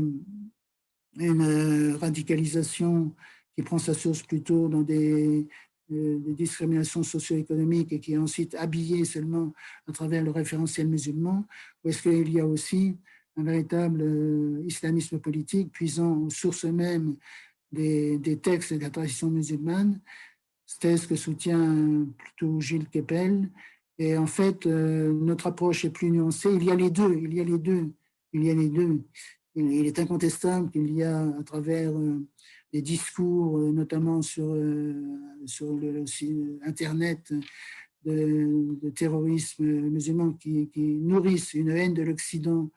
une radicalisation qui prend sa source plutôt dans des discriminations socio-économiques et qui est ensuite habillée seulement à travers le référentiel musulman, ou est-ce qu'il y a aussi un véritable islamisme politique puisant aux sources mêmes des textes et de la tradition musulmane, thèse que soutient plutôt Gilles Kepel. Et en fait, notre approche est plus nuancée. Il y a les deux, il y a les deux, il y a les deux. Il est incontestable qu'il y a à travers les discours, notamment sur le Internet, de terrorisme musulman qui nourrissent une haine de l'Occident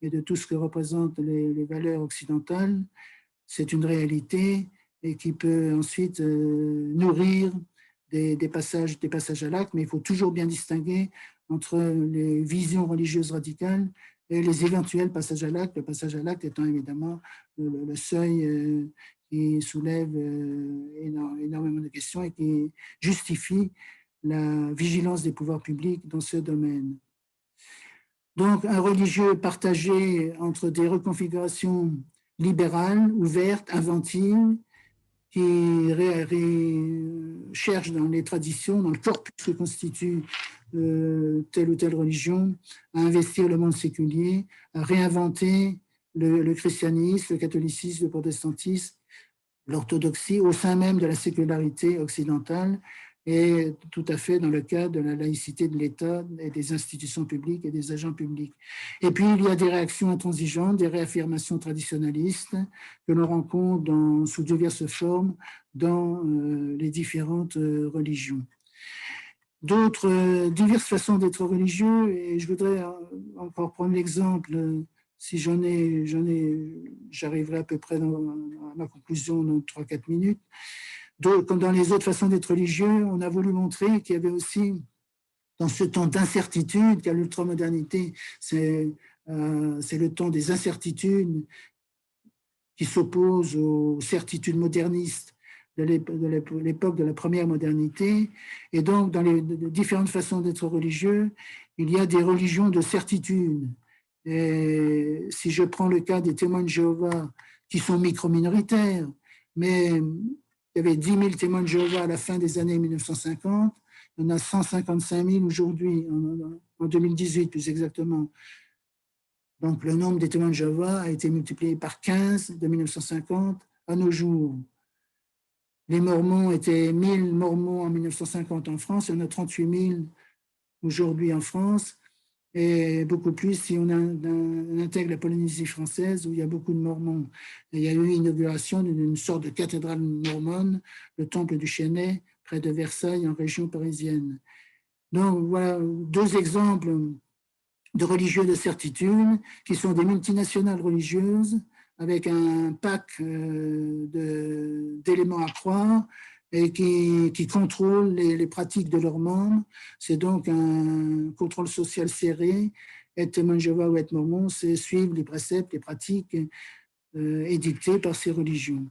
et de tout ce que représentent les valeurs occidentales. C'est une réalité et qui peut ensuite nourrir des passages à l'acte, mais il faut toujours bien distinguer entre les visions religieuses radicales et les éventuels passages à l'acte, le passage à l'acte étant évidemment le seuil qui soulève énormément de questions et qui justifie la vigilance des pouvoirs publics dans ce domaine. Donc, un religieux partagé entre des reconfigurations libérales, ouvertes, inventives, qui cherche dans les traditions, dans le corpus que constitue telle ou telle religion, à investir le monde séculier, à réinventer le christianisme, le catholicisme, le protestantisme, l'orthodoxie au sein même de la sécularité occidentale et tout à fait dans le cadre de la laïcité de l'État et des institutions publiques et des agents publics. Et puis, il y a des réactions intransigeantes, des réaffirmations traditionnalistes que l'on rencontre sous diverses formes dans les différentes religions. D'autres diverses façons d'être religieux, et je voudrais encore prendre l'exemple, si j'arriverai à peu près à ma conclusion dans 3-4 minutes. Comme dans les autres façons d'être religieux, on a voulu montrer qu'il y avait aussi, dans ce temps d'incertitude, car l'ultramodernité, c'est le temps des incertitudes qui s'opposent aux certitudes modernistes de l'époque de la première modernité. Et donc, dans les différentes façons d'être religieux, il y a des religions de certitude. Et si je prends le cas des témoins de Jéhovah, qui sont micro-minoritaires, mais il y avait 10 000 témoins de Jéhovah à la fin des années 1950. Il y en a 155 000 aujourd'hui, en 2018 plus exactement. Donc, le nombre des témoins de Jéhovah a été multiplié par 15 de 1950 à nos jours. Les Mormons étaient 1000 Mormons en 1950 en France. Il y en a 38 000 aujourd'hui en France. Et beaucoup plus si on intègre la Polynésie française où il y a beaucoup de Mormons. Et il y a eu l'inauguration d'une sorte de cathédrale mormone, le temple du Chênay, près de Versailles, en région parisienne. Donc voilà 2 exemples de religieux de certitude qui sont des multinationales religieuses avec un pack d'éléments à croire et qui contrôlent les pratiques de leurs membres. C'est donc un contrôle social serré. Être témoin de Jéhovah ou être mormon, c'est suivre les préceptes, les pratiques édictées par ces religions.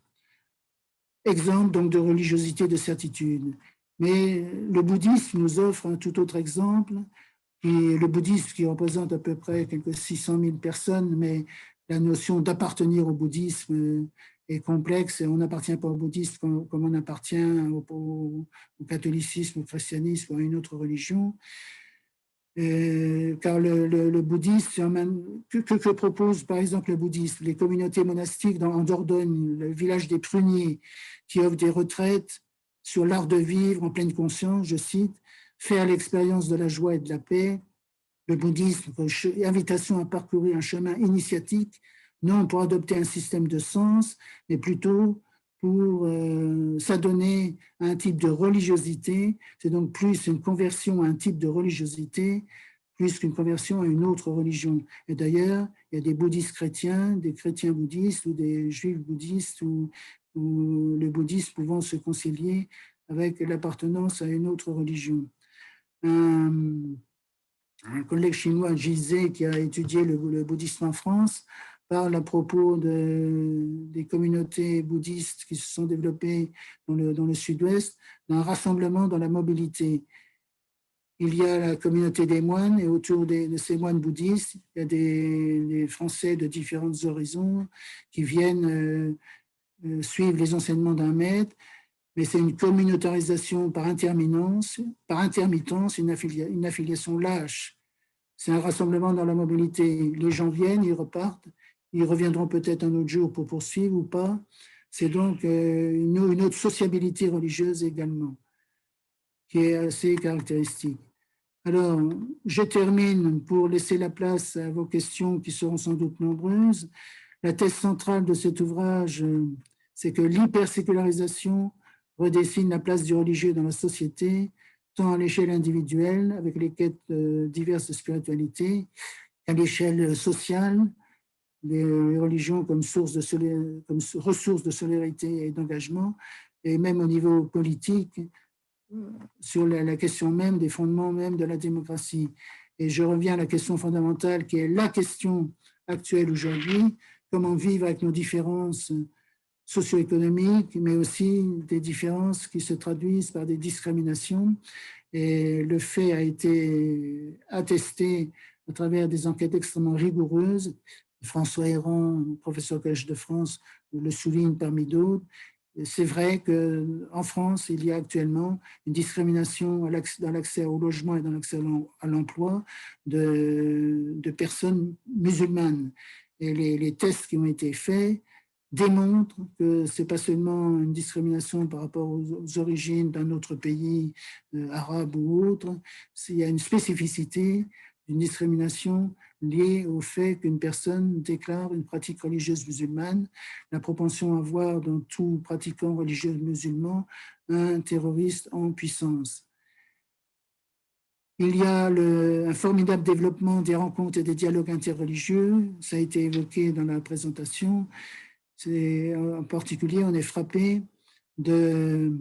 Exemple donc de religiosité de certitude. Mais le bouddhisme nous offre un tout autre exemple. Et le bouddhisme qui représente à peu près quelques 600 000 personnes, mais la notion d'appartenir au bouddhisme est complexe et on n'appartient pas au bouddhisme comme on appartient au catholicisme, au christianisme ou à une autre religion. Car le bouddhisme, que propose par exemple le bouddhisme? Les communautés monastiques en Dordogne, le village des pruniers, qui offrent des retraites sur l'art de vivre en pleine conscience, je cite, faire l'expérience de la joie et de la paix. Le bouddhisme, invitation à parcourir un chemin initiatique, non pour adopter un système de sens, mais plutôt pour s'adonner à un type de religiosité. C'est donc plus une conversion à un type de religiosité plus qu'une conversion à une autre religion. Et d'ailleurs, il y a des bouddhistes chrétiens, des chrétiens bouddhistes ou des juifs bouddhistes ou le bouddhisme pouvant se concilier avec l'appartenance à une autre religion. Un collègue chinois, Gizé, qui a étudié le bouddhisme en France, parle à propos des communautés bouddhistes qui se sont développées dans le sud-ouest, d'un rassemblement dans la mobilité. Il y a la communauté des moines et autour de ces moines bouddhistes, il y a des Français de différents horizons qui viennent suivre les enseignements d'un maître, mais c'est une communautarisation par intermittence, une affiliation lâche. C'est un rassemblement dans la mobilité. Les gens viennent, ils repartent, ils reviendront peut-être un autre jour pour poursuivre ou pas. C'est donc une autre sociabilité religieuse également, qui est assez caractéristique. Alors, je termine pour laisser la place à vos questions qui seront sans doute nombreuses. La thèse centrale de cet ouvrage, c'est que l'hypersécularisation redessine la place du religieux dans la société, tant à l'échelle individuelle, avec les quêtes diverses de spiritualité, qu'à l'échelle sociale, les religions comme ressources de solidarité et d'engagement, et même au niveau politique, sur la question même des fondements même de la démocratie. Et je reviens à la question fondamentale qui est la question actuelle aujourd'hui, comment vivre avec nos différences socio-économiques, mais aussi des différences qui se traduisent par des discriminations. Et le fait a été attesté à travers des enquêtes extrêmement rigoureuses. François Héran, professeur au Collège de France, le souligne parmi d'autres. C'est vrai qu'en France, il y a actuellement une discrimination dans l'accès au logement et dans l'accès à l'emploi de personnes musulmanes. Et les tests qui ont été faits démontrent que ce n'est pas seulement une discrimination par rapport aux origines d'un autre pays, arabe ou autre, il y a une spécificité, une discrimination liée au fait qu'une personne déclare une pratique religieuse musulmane, la propension à voir dans tout pratiquant religieux musulman un terroriste en puissance. Il y a un formidable développement des rencontres et des dialogues interreligieux, ça a été évoqué dans la présentation. En particulier, on est frappé de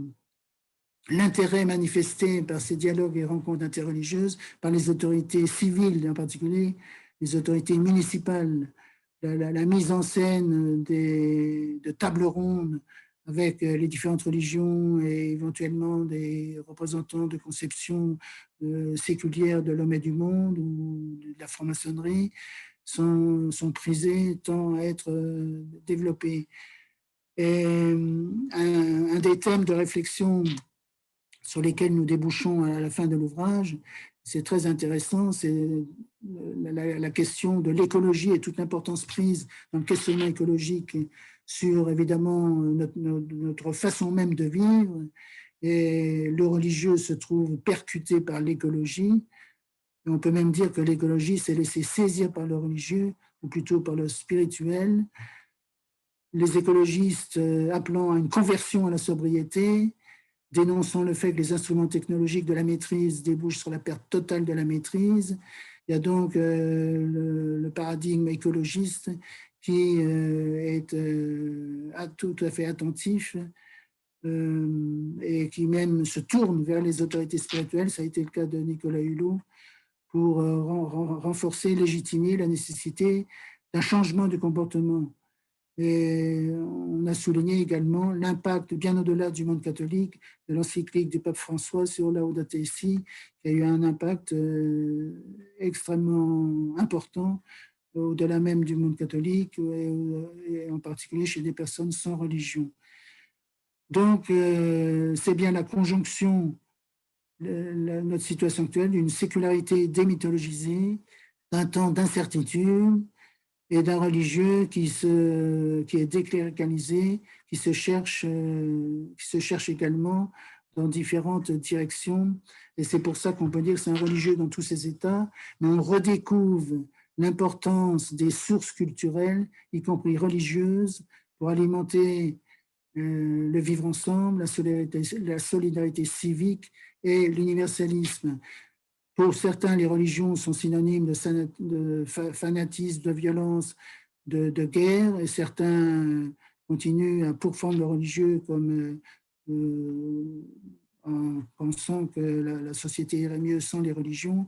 l'intérêt manifesté par ces dialogues et rencontres interreligieuses par les autorités civiles, en particulier les autorités municipales, la mise en scène de tables rondes avec les différentes religions et éventuellement des représentants de conceptions séculières de l'homme et du monde ou de la franc-maçonnerie sont prisés, tend à être développés. Et un des thèmes de réflexion sur lesquels nous débouchons à la fin de l'ouvrage, c'est très intéressant, c'est la question de l'écologie et toute l'importance prise dans le questionnement écologique sur évidemment notre façon même de vivre. Et le religieux se trouve percuté par l'écologie. Et on peut même dire que l'écologie s'est laissée saisir par le religieux, ou plutôt par le spirituel. Les écologistes appelant à une conversion à la sobriété, dénonçant le fait que les instruments technologiques de la maîtrise débouchent sur la perte totale de la maîtrise. Il y a donc le paradigme écologiste qui est tout à fait attentif et qui même se tourne vers les autorités spirituelles. Ça a été le cas de Nicolas Hulot pour renforcer, légitimer la nécessité d'un changement du comportement. Et on a souligné également l'impact, bien au-delà du monde catholique, de l'encyclique du pape François sur Laudato Si, qui a eu un impact extrêmement important au-delà même du monde catholique, et en particulier chez des personnes sans religion. Donc, c'est bien la conjonction, notre situation actuelle, d'une sécularité démythologisée, d'un temps d'incertitude, et d'un religieux qui est décléricalisé, qui se cherche également dans différentes directions. Et c'est pour ça qu'on peut dire que c'est un religieux dans tous ses états, mais on redécouvre l'importance des sources culturelles, y compris religieuses, pour alimenter le vivre ensemble, la solidarité civique et l'universalisme. Pour certains, les religions sont synonymes de fanatisme, de violence, de guerre, et certains continuent à pourfendre le religieux comme en pensant que la société irait mieux sans les religions.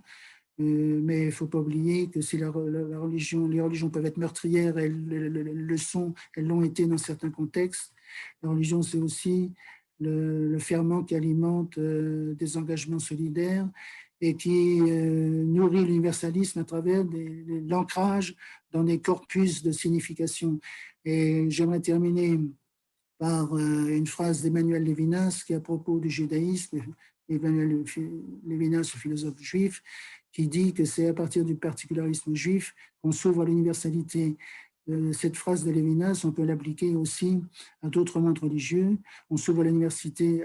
Mais il ne faut pas oublier que si les religions peuvent être meurtrières, elles le sont, elles l'ont été dans certains contextes. La religion, c'est aussi le ferment qui alimente des engagements solidaires et qui nourrit l'universalisme à travers l'ancrage dans des corpus de signification. Et j'aimerais terminer par une phrase d'Emmanuel Lévinas qui, à propos du judaïsme, Emmanuel Lévinas, le philosophe juif, qui dit que c'est à partir du particularisme juif qu'on s'ouvre à l'universalité. Cette phrase de Lévinas, on peut l'appliquer aussi à d'autres mondes religieux. On s'ouvre à l'universalité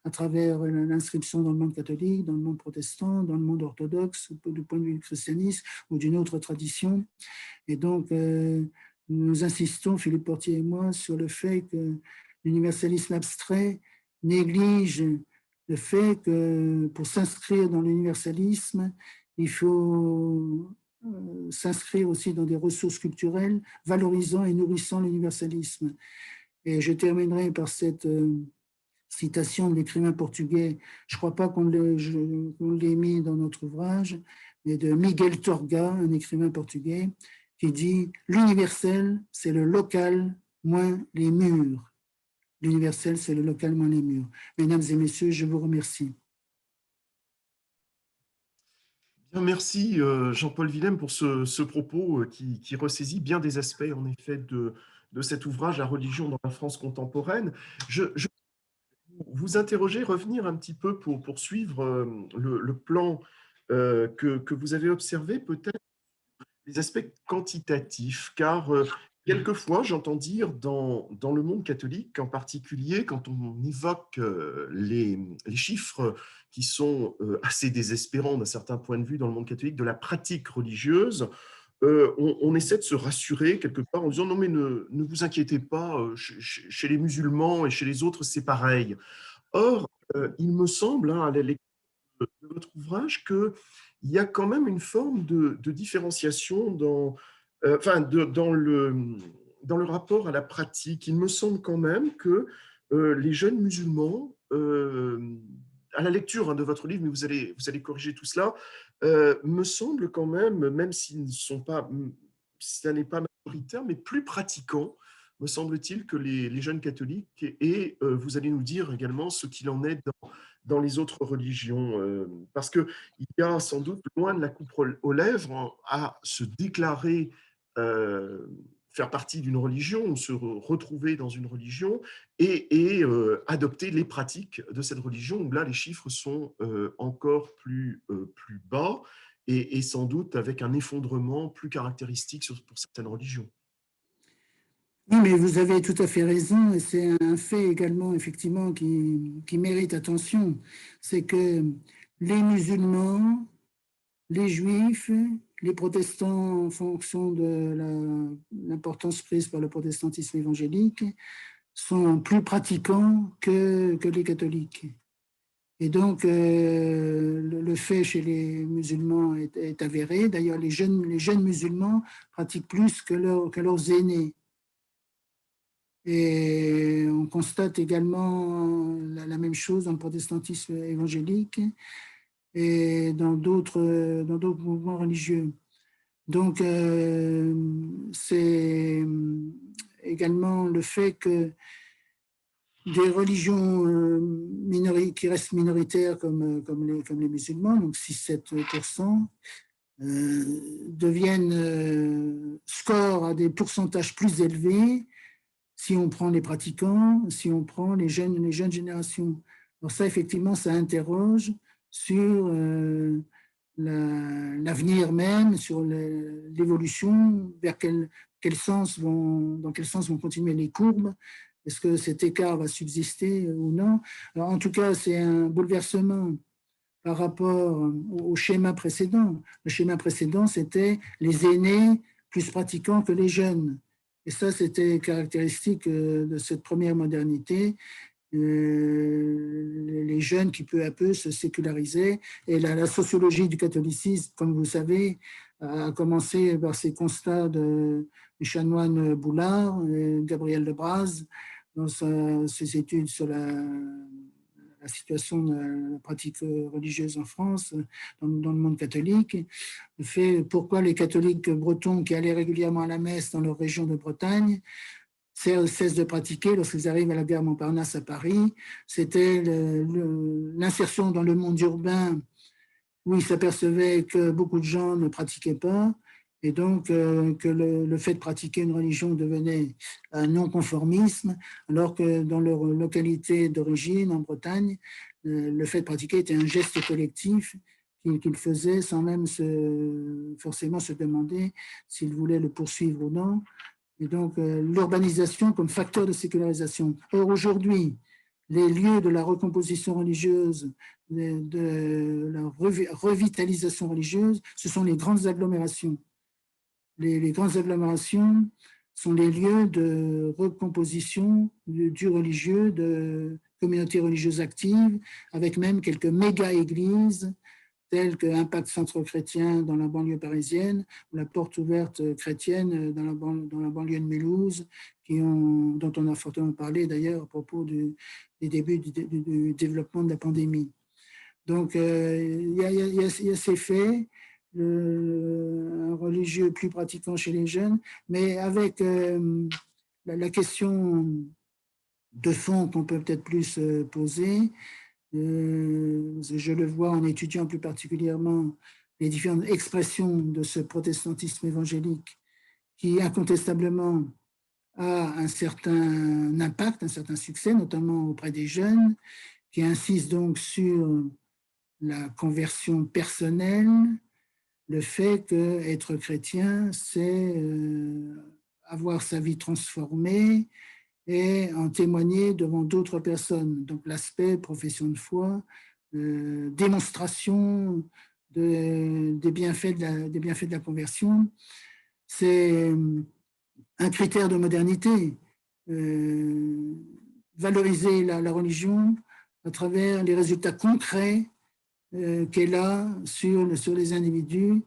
à travers l'inscription dans le monde catholique, dans le monde protestant, dans le monde orthodoxe, du point de vue du christianisme ou d'une autre tradition. Et donc, nous insistons, Philippe Portier et moi, sur le fait que l'universalisme abstrait néglige le fait que pour s'inscrire dans l'universalisme, il faut s'inscrire aussi dans des ressources culturelles valorisant et nourrissant l'universalisme. Et je terminerai par cette citation de l'écrivain portugais, je ne crois pas qu'on l'ait mis dans notre ouvrage, mais de Miguel Torga, un écrivain portugais, qui dit « L'universel, c'est le local moins les murs ». L'universel, c'est le local moins les murs. Mesdames et messieurs, je vous remercie. Bien, merci Jean-Paul Willem pour ce propos qui ressaisit bien des aspects, en effet, de cet ouvrage, La religion dans la France contemporaine. Je vous interroger, revenir un petit peu pour poursuivre le plan que vous avez observé, peut-être les aspects quantitatifs, car quelquefois, j'entends dire dans le monde catholique, en particulier quand on évoque les chiffres qui sont assez désespérants d'un certain point de vue dans le monde catholique de la pratique religieuse, on essaie de se rassurer quelque part en disant non mais ne vous inquiétez pas, chez les musulmans et chez les autres c'est pareil. Or, il me semble, à la lecture de votre ouvrage, qu'il y a quand même une forme de différenciation dans le rapport à la pratique. Il me semble quand même que les jeunes musulmans, à la lecture de votre livre, mais vous allez corriger tout cela, me semble quand même s'ils ne sont pas, ça n'est pas majoritaire, mais plus pratiquants, me semble-t-il, que les jeunes catholiques. Et vous allez nous dire également ce qu'il en est dans les autres religions, parce qu'il y a sans doute, loin de la coupe aux lèvres, à se déclarer faire partie d'une religion, se retrouver dans une religion et adopter les pratiques de cette religion, où là, les chiffres sont encore plus bas et sans doute avec un effondrement plus caractéristique pour certaines religions. Oui, mais vous avez tout à fait raison, et c'est un fait également, effectivement, qui mérite attention. C'est que les musulmans, les juifs, les protestants, en fonction de l'importance prise par le protestantisme évangélique, sont plus pratiquants que les catholiques. Et donc, le fait chez les musulmans est avéré. D'ailleurs, les jeunes musulmans pratiquent plus que leurs aînés. Et on constate également la même chose dans le protestantisme évangélique et dans d'autres mouvements religieux. Donc, c'est également le fait que des religions qui restent minoritaires comme les musulmans, donc 6-7%, deviennent score à des pourcentages plus élevés si on prend les pratiquants, si on prend les jeunes générations. Alors ça, effectivement, ça interroge sur l'avenir même, sur l'évolution, dans quel sens vont continuer les courbes. Est-ce que cet écart va subsister ou non? Alors, en tout cas, c'est un bouleversement par rapport au schéma précédent. Le schéma précédent, c'était les aînés plus pratiquants que les jeunes. Et ça, c'était caractéristique de cette première modernité. les jeunes qui peu à peu se sécularisaient. Et la sociologie du catholicisme, comme vous savez, a commencé par ces constats du chanoine Boulard, Gabriel de Braz, dans ses études sur la situation de la pratique religieuse en France, dans le monde catholique. Le fait pourquoi les catholiques bretons qui allaient régulièrement à la messe dans leur région de Bretagne cessent de pratiquer lorsqu'ils arrivent à la gare Montparnasse à Paris. C'était l'insertion dans le monde urbain où ils s'apercevaient que beaucoup de gens ne pratiquaient pas et donc que le fait de pratiquer une religion devenait un non-conformisme, alors que dans leur localité d'origine, en Bretagne, le fait de pratiquer était un geste collectif qu'ils faisaient sans même forcément se demander s'ils voulaient le poursuivre ou non. Et donc, l'urbanisation comme facteur de sécularisation. Or, aujourd'hui, les lieux de la recomposition religieuse, de la revitalisation religieuse, ce sont les grandes agglomérations. Les grandes agglomérations sont les lieux de recomposition du religieux, de communautés religieuses actives, avec même quelques méga-églises tels que Impact Centre Chrétien dans la banlieue parisienne, ou la Porte Ouverte chrétienne dans la banlieue de Mulhouse, dont on a fortement parlé d'ailleurs à propos des débuts du développement de la pandémie. Donc, il y a ces faits, un religieux plus pratiquant chez les jeunes, mais avec la question de fond qu'on peut peut-être plus poser, je le vois en étudiant plus particulièrement les différentes expressions de ce protestantisme évangélique qui incontestablement a un certain impact, un certain succès, notamment auprès des jeunes, qui insiste donc sur la conversion personnelle, le fait qu'être chrétien, c'est avoir sa vie transformée, et en témoigner devant d'autres personnes. Donc l'aspect profession de foi, démonstration des bienfaits de la conversion, c'est un critère de modernité. Valoriser la religion à travers les résultats concrets qu'elle a sur les individus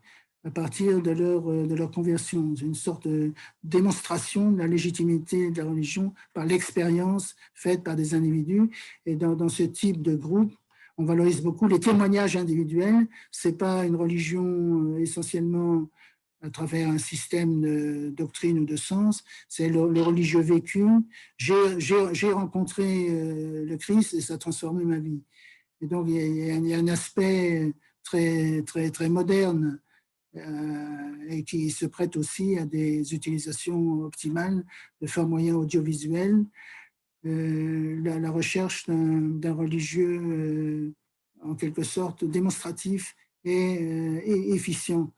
à partir de leur conversion. C'est une sorte de démonstration de la légitimité de la religion par l'expérience faite par des individus. Et dans ce type de groupe, on valorise beaucoup les témoignages individuels. Ce n'est pas une religion essentiellement à travers un système de doctrine ou de sens, c'est le religieux vécu. J'ai rencontré le Christ et ça a transformé ma vie. Et donc, il y a un aspect très, très, très moderne et qui se prête aussi à des utilisations optimales de forts moyens audiovisuels. La recherche d'un religieux, en quelque sorte, démonstratif et efficient.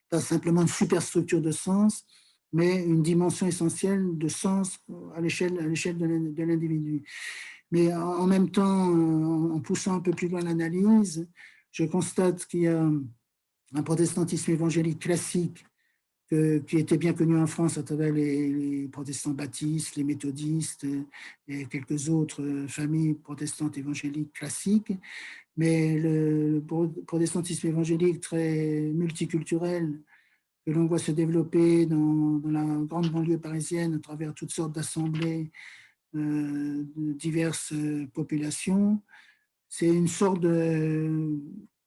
Pas simplement une superstructure de sens, mais une dimension essentielle de sens à l'échelle de l'individu. Mais en même temps, en poussant un peu plus loin l'analyse, je constate qu'il y a un protestantisme évangélique classique qui était bien connu en France à travers les protestants baptistes, les méthodistes et quelques autres familles protestantes évangéliques classiques. Mais le protestantisme évangélique très multiculturel que l'on voit se développer dans la grande banlieue parisienne à travers toutes sortes d'assemblées de diverses populations, c'est une sorte de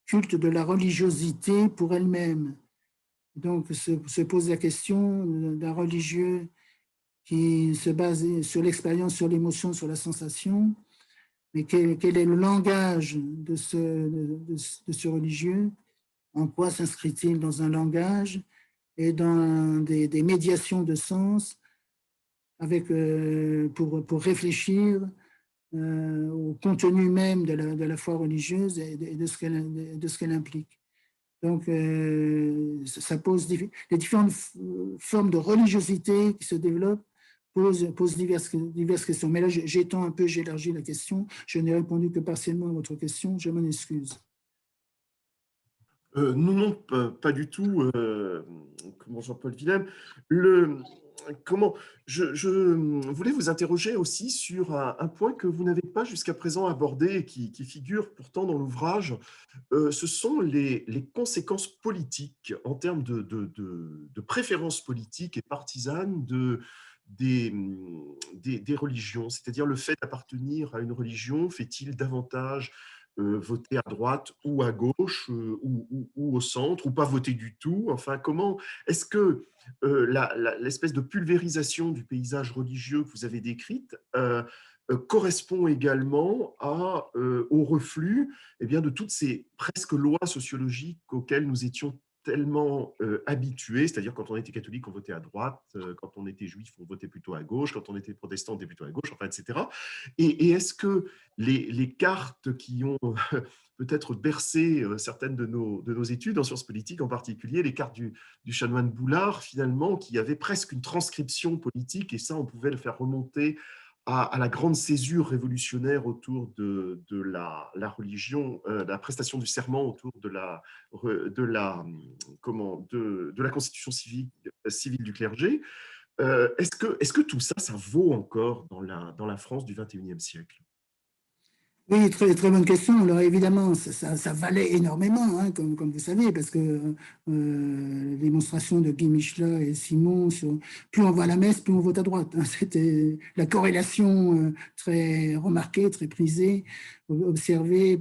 culte de la religiosité pour elle-même. Donc, se pose la question d'un religieux qui se base sur l'expérience, sur l'émotion, sur la sensation, mais quel est le langage de ce religieux? En quoi s'inscrit-il dans un langage et dans des médiations de sens avec, pour réfléchir au contenu même de la foi religieuse et de ce qu'elle implique. Donc, ça pose les différentes formes de religiosité qui se développent posent diverses questions. Mais là, j'étends un peu, j'élargis la question. Je n'ai répondu que partiellement à votre question. Je m'en excuse. Non, pas du tout, comment Jean-Paul Willem. Le, comment je voulais vous interroger aussi sur un point que vous n'avez pas jusqu'à présent abordé et qui figure pourtant dans l'ouvrage. Ce sont les conséquences politiques en termes de préférences politiques et partisanes des religions. C'est-à-dire le fait d'appartenir à une religion fait-il davantage voter à droite ou à gauche ou au centre ou pas voter du tout? Enfin, comment est-ce que l'espèce de pulvérisation du paysage religieux que vous avez décrite correspond également au reflux eh bien, de toutes ces presque lois sociologiques auxquelles nous étions tellement habitués, c'est-à-dire quand on était catholique, on votait à droite, quand on était juif, on votait plutôt à gauche, quand on était protestant, on était plutôt à gauche, enfin, etc. Et est-ce que les cartes qui ont peut-être bercé certaines de nos études en sciences politiques, en particulier les cartes du chanoine Boulard, finalement, qui avait presque une transcription politique, et ça, on pouvait le faire remonter à la grande césure révolutionnaire autour de la religion, la prestation du serment autour de la constitution civile du clergé. Est-ce que tout ça, ça vaut encore dans la France du XXIe siècle? Oui, très, très bonne question. Alors évidemment, ça valait énormément, hein, comme vous savez, parce que les démonstrations de Guy Michelin et Simon sur plus on va à la messe, plus on vote à droite, hein. C'était la corrélation très remarquée, très prisée, observée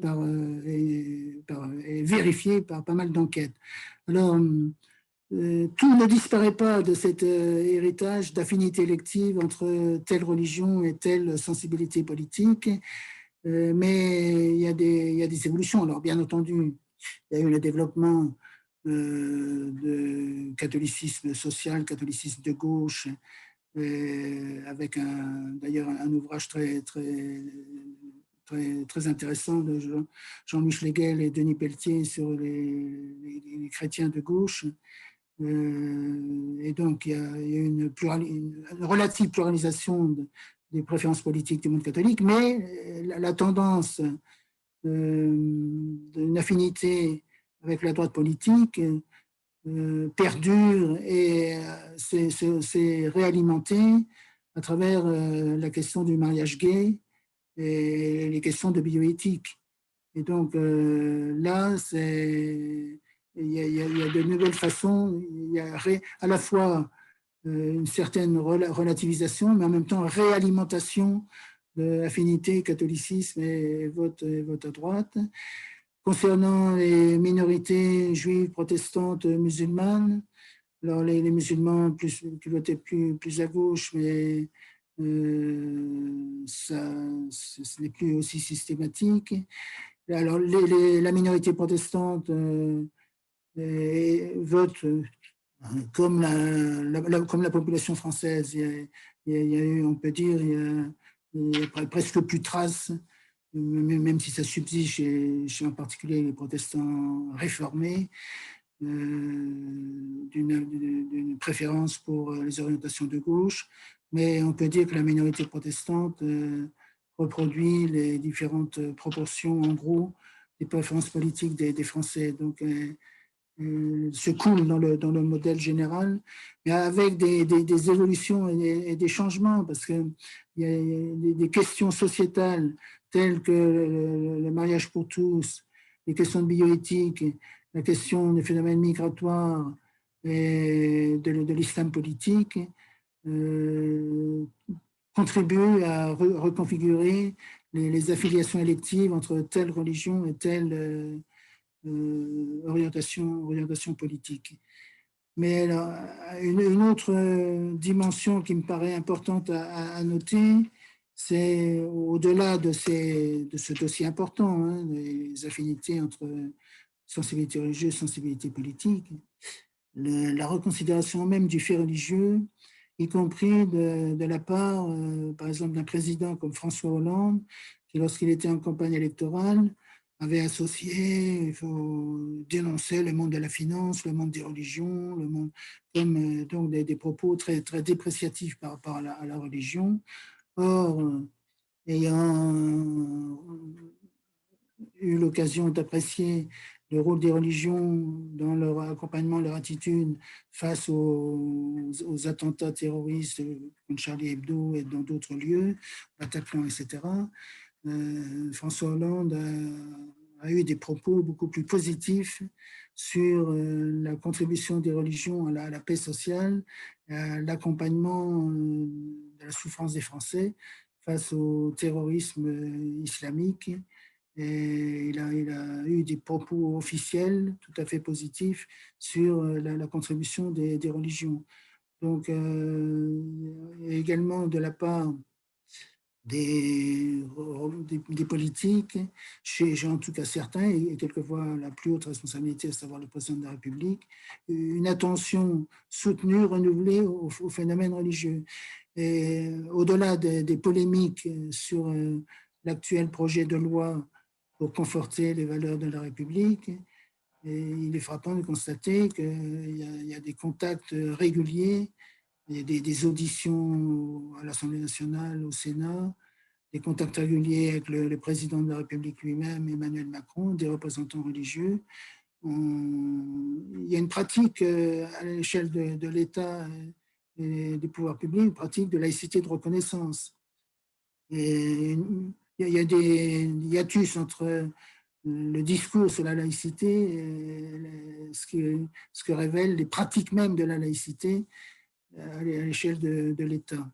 et vérifiée par pas mal d'enquêtes. Alors, tout ne disparaît pas de cet héritage d'affinité élective entre telle religion et telle sensibilité politique. Mais il y a des évolutions. Alors, bien entendu, il y a eu le développement de catholicisme social, catholicisme de gauche, avec d'ailleurs un ouvrage très intéressant de Jean-Michel Hegel et Denis Pelletier sur les chrétiens de gauche. Et donc, il y a une relative pluralisation des préférences politiques du monde catholique, mais la tendance d'une affinité avec la droite politique perdure et s'est réalimentée à travers la question du mariage gay et les questions de bioéthique. Et donc là, il y a de nouvelles façons, il y a à la fois une certaine relativisation, mais en même temps réalimentation de l'affinité catholicisme et vote à droite. Concernant les minorités juives, protestantes, musulmanes, alors les musulmans qui votaient plus à gauche, mais ce n'est plus aussi systématique. Alors la minorité protestante vote comme comme la population française. Il y a eu, on peut dire, il y a presque plus de traces, même si ça subsiste chez en particulier les protestants réformés, d'une préférence pour les orientations de gauche. Mais on peut dire que la minorité protestante reproduit les différentes proportions, en gros, des préférences politiques des Français. Donc, se coule dans le modèle général, mais avec des évolutions et des changements, parce qu'il y a des questions sociétales telles que le mariage pour tous, les questions de bioéthique, la question des phénomènes migratoires et de l'islam politique, euh, contribuent à reconfigurer les affiliations électives entre telle religion et telle orientation politique. Mais alors, une autre dimension qui me paraît importante à noter, c'est au-delà de ce dossier important, hein, les affinités entre sensibilité religieuse et sensibilité politique, la reconsidération même du fait religieux, y compris de la part, par exemple, d'un président comme François Hollande, qui, lorsqu'il était en campagne électorale, avait associé, il faut dénoncer le monde de la finance, le monde des religions, le monde, comme donc des propos très dépréciatifs par rapport à la religion. Or, ayant eu l'occasion d'apprécier le rôle des religions dans leur accompagnement, leur attitude face aux attentats terroristes comme Charlie Hebdo et dans d'autres lieux, Bataclan, etc. François Hollande a eu des propos beaucoup plus positifs sur la contribution des religions à la paix sociale, à l'accompagnement de la souffrance des Français face au terrorisme islamique. Et il a eu des propos officiels tout à fait positifs sur la contribution des religions. Donc, également de la part des politiques, chez en tout cas certains, et quelquefois la plus haute responsabilité, à savoir le président de la République, une attention soutenue, renouvelée au phénomène religieux. Et au-delà des polémiques sur l'actuel projet de loi pour conforter les valeurs de la République, et il est frappant de constater qu'il y a des contacts réguliers, il y a des auditions à l'Assemblée nationale, au Sénat, des contacts réguliers avec le président de la République lui-même, Emmanuel Macron, des représentants religieux. Il y a une pratique à l'échelle de l'État et des pouvoirs publics, une pratique de laïcité de reconnaissance. Et il y a des hiatus entre le discours sur la laïcité et ce que révèlent les pratiques même de la laïcité à l'échelle de l'État.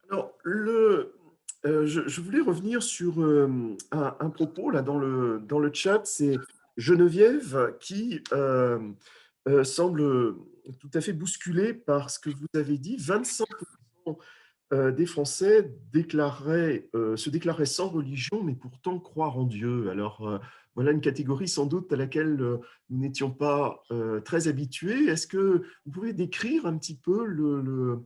Alors, je voulais revenir sur un propos là dans le chat. C'est Geneviève qui semble tout à fait bousculée par ce que vous avez dit. 25% des Français se déclaraient sans religion, mais pourtant croire en Dieu. Alors, voilà une catégorie sans doute à laquelle nous n'étions pas très habitués. Est-ce que vous pouvez décrire un petit peu le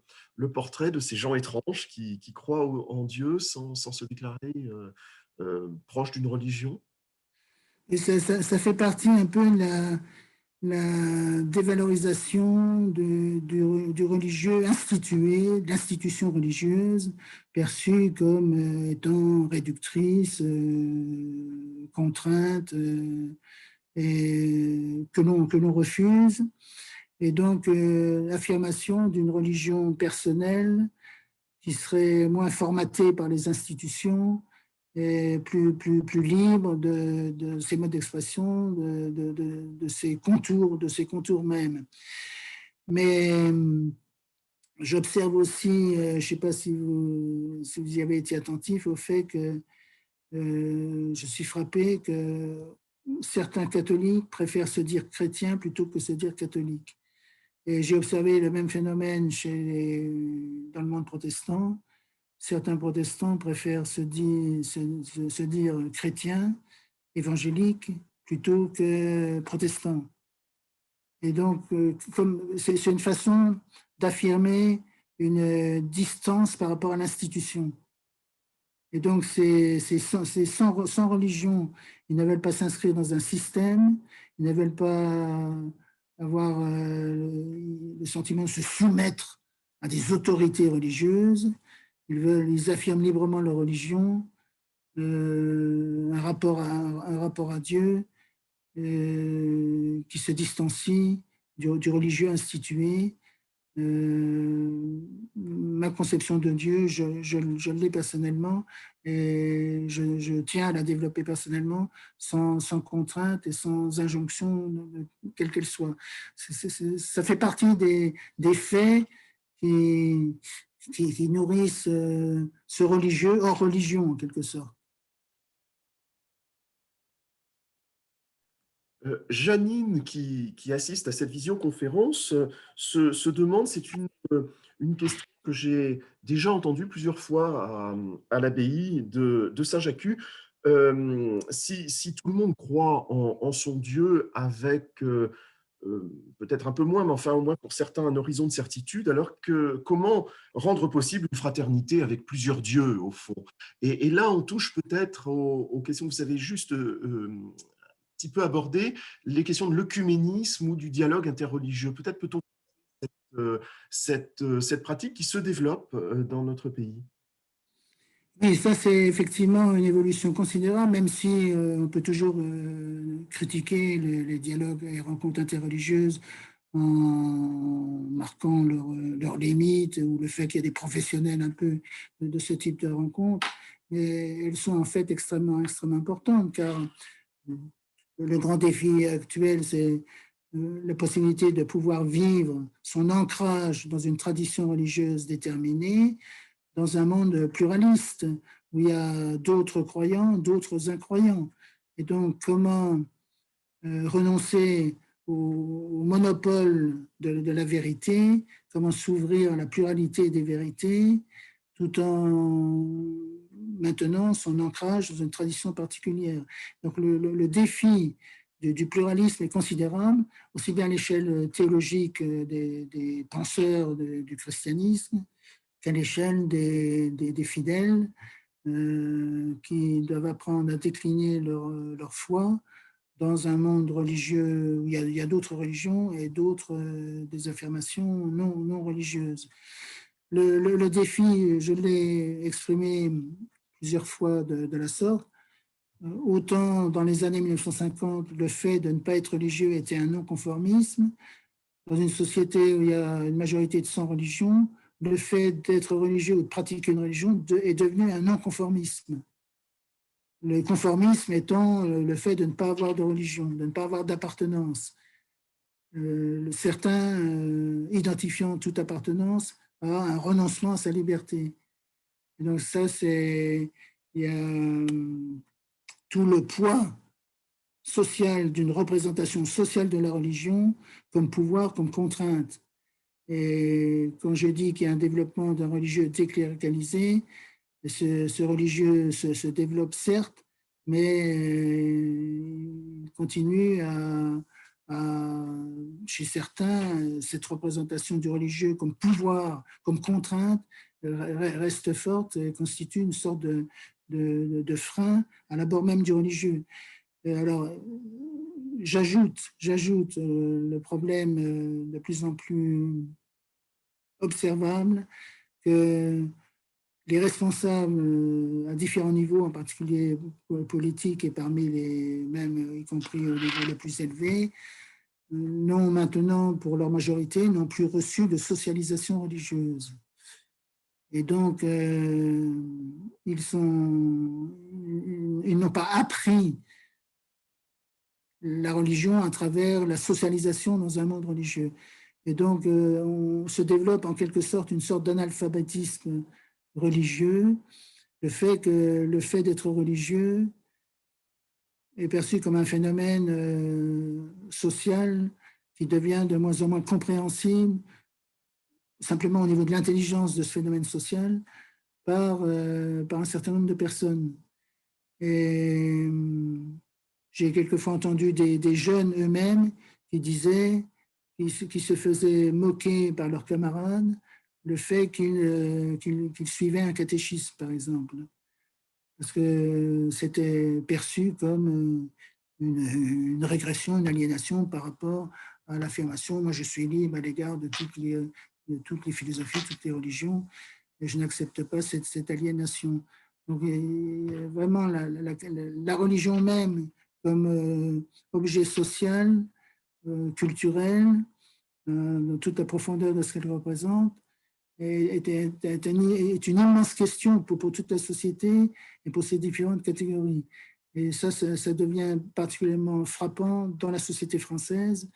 portrait de ces gens étranges qui croient en Dieu sans se déclarer proches d'une religion? Et ça fait partie un peu de la dévalorisation du religieux institué, de l'institution religieuse, perçue comme étant réductrice, contrainte, et que l'on refuse. Et donc, l'affirmation d'une religion personnelle qui serait moins formatée par les institutions, et plus libre de ses modes d'expression, de ses contours même. Mais j'observe aussi, je ne sais pas si vous y avez été attentif, au fait que je suis frappé que certains catholiques préfèrent se dire chrétiens plutôt que se dire catholiques. Et j'ai observé le même phénomène dans le monde protestant. Certains protestants préfèrent se dire chrétiens, évangéliques, plutôt que protestants. Et donc, c'est une façon d'affirmer une distance par rapport à l'institution. Et donc, c'est sans religion. Ils ne veulent pas s'inscrire dans un système, ils ne veulent pas avoir le sentiment de se soumettre à des autorités religieuses. Ils affirment librement leur religion, un rapport à Dieu qui se distancie du religieux institué. Ma conception de Dieu, je l'ai personnellement et je tiens à la développer personnellement sans contrainte et sans injonction, quelle qu'elle soit. Ça fait partie des faits qui nourrissent ce religieux hors religion, en quelque sorte. Janine, qui assiste à cette visioconférence, se demande, c'est une question que j'ai déjà entendue plusieurs fois à l'abbaye de Saint-Jacques, si tout le monde croit en son Dieu avec peut-être un peu moins, mais enfin au moins pour certains un horizon de certitude, alors que comment rendre possible une fraternité avec plusieurs dieux au fond? Et là, on touche peut-être aux questions que vous avez juste petit peu abordé, les questions de l'œcuménisme ou du dialogue interreligieux. Peut-être peut-on cette pratique qui se développe dans notre pays. Oui, ça c'est effectivement une évolution considérable, même si on peut toujours critiquer les dialogues et rencontres interreligieuses en marquant leurs limites ou le fait qu'il y a des professionnels un peu de ce type de rencontres. Mais elles sont en fait extrêmement importantes, car le grand défi actuel, c'est la possibilité de pouvoir vivre son ancrage dans une tradition religieuse déterminée, dans un monde pluraliste, où il y a d'autres croyants, d'autres incroyants. Et donc, comment renoncer au monopole de la vérité, comment s'ouvrir à la pluralité des vérités, tout en maintenant son ancrage dans une tradition particulière. Donc le défi du pluralisme est considérable, aussi bien à l'échelle théologique des penseurs du christianisme qu'à l'échelle des fidèles qui doivent apprendre à décliner leur foi dans un monde religieux où il y a d'autres religions et d'autres des affirmations non religieuses. Le défi, je l'ai exprimé plusieurs fois de la sorte. Autant dans les années 1950, le fait de ne pas être religieux était un non-conformisme. Dans une société où il y a une majorité de 100 religions, le fait d'être religieux ou de pratiquer une religion est devenu un non-conformisme. Le conformisme étant le fait de ne pas avoir de religion, de ne pas avoir d'appartenance. Certains identifiant toute appartenance à un renoncement à sa liberté. Et donc ça, il y a tout le poids social d'une représentation sociale de la religion comme pouvoir, comme contrainte. Et quand je dis qu'il y a un développement d'un religieux décléricalisé, ce religieux se développe certes, mais il continue chez certains, cette représentation du religieux comme pouvoir, comme contrainte, reste forte et constitue une sorte de frein à l'abord même du religieux. Alors, j'ajoute le problème de plus en plus observable que les responsables à différents niveaux, en particulier politiques et parmi les mêmes, y compris au niveau le plus élevé, n'ont maintenant, pour leur majorité, n'ont plus reçu de socialisation religieuse. Et donc, ils n'ont pas appris la religion à travers la socialisation dans un monde religieux. Et donc, on se développe en quelque sorte une sorte d'analphabétisme religieux, le fait d'être religieux est perçu comme un phénomène social qui devient de moins en moins compréhensible, simplement au niveau de l'intelligence de ce phénomène social, par un certain nombre de personnes. Et j'ai quelquefois entendu des jeunes eux-mêmes qui disaient, qui se faisaient moquer par leurs camarades, le fait qu'ils suivaient un catéchisme, par exemple, parce que c'était perçu comme une régression, une aliénation par rapport à l'affirmation « moi je suis libre à l'égard de toutes les philosophies, toutes les religions, et je n'accepte pas cette aliénation ». Donc vraiment la religion même comme objet social, culturel, dans toute la profondeur de ce qu'elle représente, est une immense question pour toute la société et pour ces différentes catégories. Et ça devient particulièrement frappant dans la société française,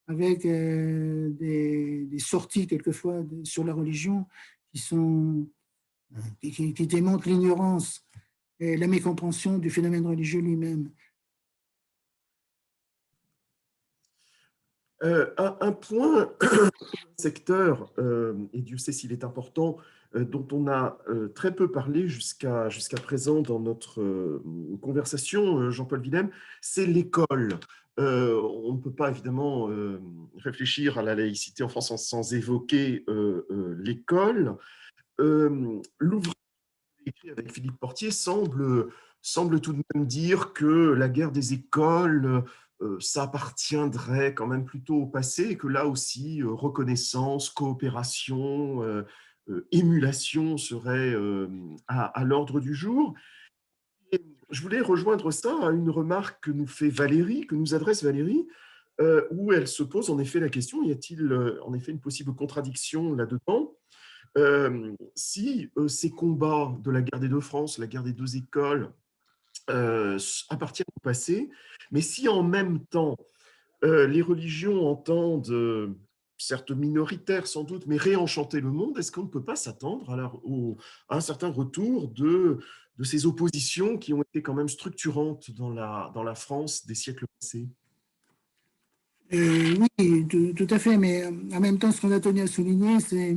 avec des sorties quelquefois sur la religion qui démontrent l'ignorance et la mécompréhension du phénomène religieux lui-même. Un point, secteur, et Dieu sait s'il est important, dont on a très peu parlé jusqu'à présent dans notre conversation, Jean-Paul Willem, c'est l'école. On ne peut pas évidemment réfléchir à la laïcité en France sans évoquer l'école. L'ouvrage écrit avec Philippe Portier semble tout de même dire que la guerre des écoles, ça appartiendrait quand même plutôt au passé et que là aussi, reconnaissance, coopération, émulation serait à l'ordre du jour. Et je voulais rejoindre ça à une remarque que nous fait Valérie, que nous adresse Valérie, où elle se pose en effet la question, y a-t-il en effet une possible contradiction là-dedans si ces combats de la guerre des deux France, la guerre des deux écoles, appartiennent au passé, mais si en même temps les religions entendent, certes minoritaires sans doute, mais réenchanter le monde, est-ce qu'on ne peut pas s'attendre à un certain retour de ces oppositions qui ont été quand même structurantes dans la France des siècles passés? Oui, tout à fait, mais en même temps, ce qu'on a tenu à souligner, c'est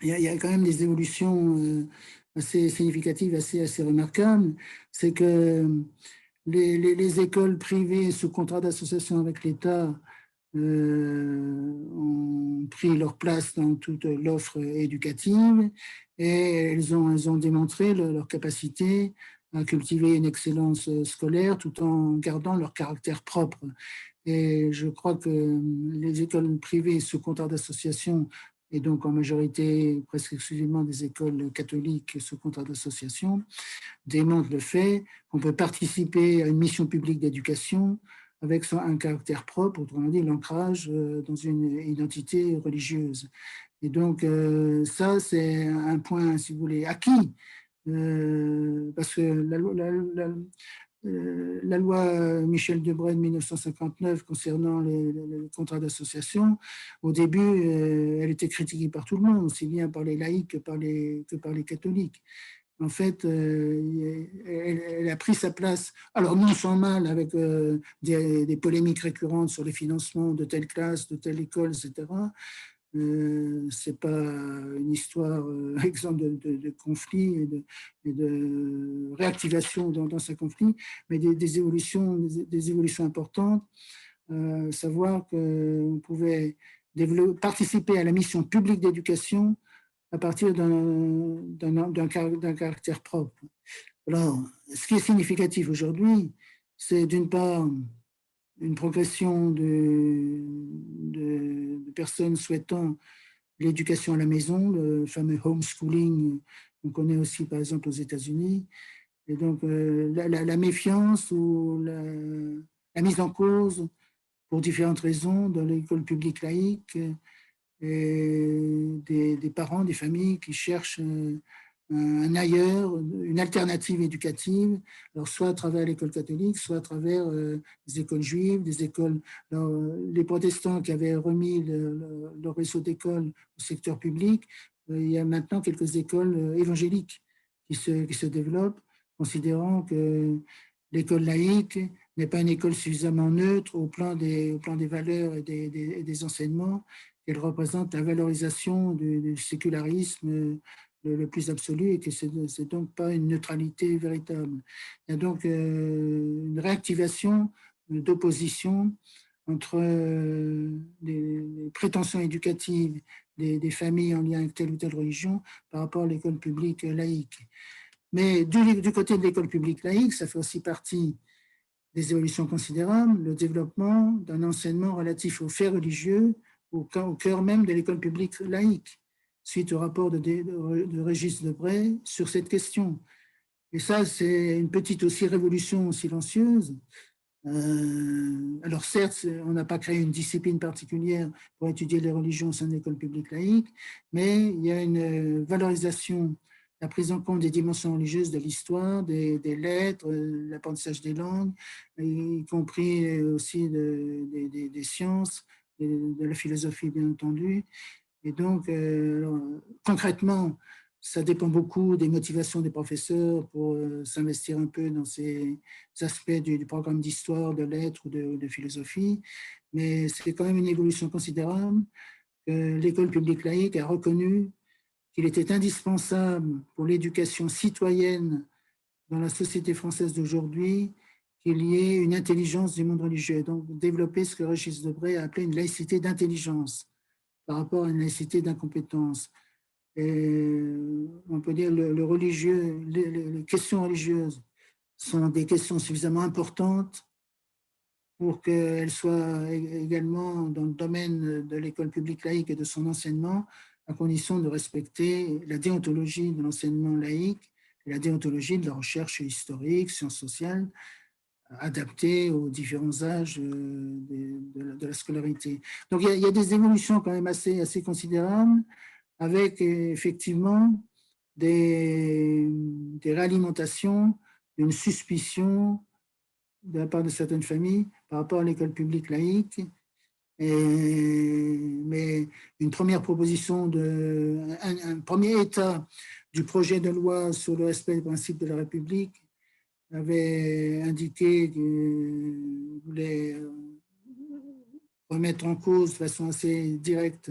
il y a quand même des évolutions assez significatives, assez remarquables. C'est que les écoles privées sous contrat d'association avec l'État ont pris leur place dans toute l'offre éducative et elles ont démontré leur capacité à cultiver une excellence scolaire tout en gardant leur caractère propre. Et je crois que les écoles privées sous contrat d'association, et donc en majorité presque exclusivement des écoles catholiques sous contrat d'association, démontrent le fait qu'on peut participer à une mission publique d'éducation avec un caractère propre, autrement dit l'ancrage dans une identité religieuse. Et donc ça, c'est un point, si vous voulez, acquis, parce que la loi Michel Debré de 1959 concernant les contrats d'association, au début, elle était critiquée par tout le monde, aussi bien par les laïcs que par les catholiques. En fait, elle a pris sa place, alors non sans mal, avec des polémiques récurrentes sur les financements de telle classe, de telle école, etc. C'est pas une histoire exemple de conflit et de réactivation dans ces conflits, mais des évolutions importantes. Savoir qu'on pouvait participer à la mission publique d'éducation à partir d'un caractère propre. Alors, ce qui est significatif aujourd'hui, c'est d'une part une progression de personnes souhaitant l'éducation à la maison, le fameux homeschooling qu'on connaît aussi par exemple aux États-Unis. Et donc la méfiance ou la mise en cause pour différentes raisons dans l'école publique laïque et des parents, des familles qui cherchent un ailleurs, une alternative éducative, alors soit à travers l'école catholique, soit à travers des écoles juives, des écoles. Alors, les protestants qui avaient remis le réseau d'écoles au secteur public, il y a maintenant quelques écoles évangéliques qui se développent, considérant que l'école laïque n'est pas une école suffisamment neutre au plan des valeurs et des enseignements, qu'elle représente la valorisation du sécularisme le plus absolu et que c'est donc pas une neutralité véritable. Il y a donc une réactivation d'opposition entre les prétentions éducatives des familles en lien avec telle ou telle religion par rapport à l'école publique laïque. Mais du côté de l'école publique laïque, ça fait aussi partie des évolutions considérables, le développement d'un enseignement relatif aux faits religieux au cœur même de l'école publique laïque, suite au rapport de Régis Debray sur cette question. Et ça, c'est une petite aussi révolution silencieuse. Alors certes, on n'a pas créé une discipline particulière pour étudier les religions au sein de l'école publique laïque, mais il y a une valorisation, la prise en compte des dimensions religieuses de l'histoire, des lettres, l'apprentissage des langues, y compris aussi des sciences, de la philosophie bien entendu. Et donc, alors, concrètement, ça dépend beaucoup des motivations des professeurs pour s'investir un peu dans ces aspects du programme d'histoire, de lettres ou de philosophie. Mais c'est quand même une évolution considérable que l'école publique laïque a reconnu qu'il était indispensable pour l'éducation citoyenne dans la société française d'aujourd'hui qu'il y ait une intelligence du monde religieux. Donc, développer ce que Régis Debray a appelé une laïcité d'intelligence par rapport à une laïcité d'incompétence. Et on peut dire le religieux, les questions religieuses sont des questions suffisamment importantes pour qu'elles soient également dans le domaine de l'école publique laïque et de son enseignement, à condition de respecter la déontologie de l'enseignement laïque et la déontologie de la recherche historique, sciences sociales, adaptée aux différents âges de la scolarité. Donc, il y a des évolutions quand même assez considérables, avec effectivement des réalimentations, une suspicion de la part de certaines familles par rapport à l'école publique laïque. Mais une première proposition, un premier état du projet de loi sur le respect des principes de la République avait indiqué qu'il voulait remettre en cause de façon assez directe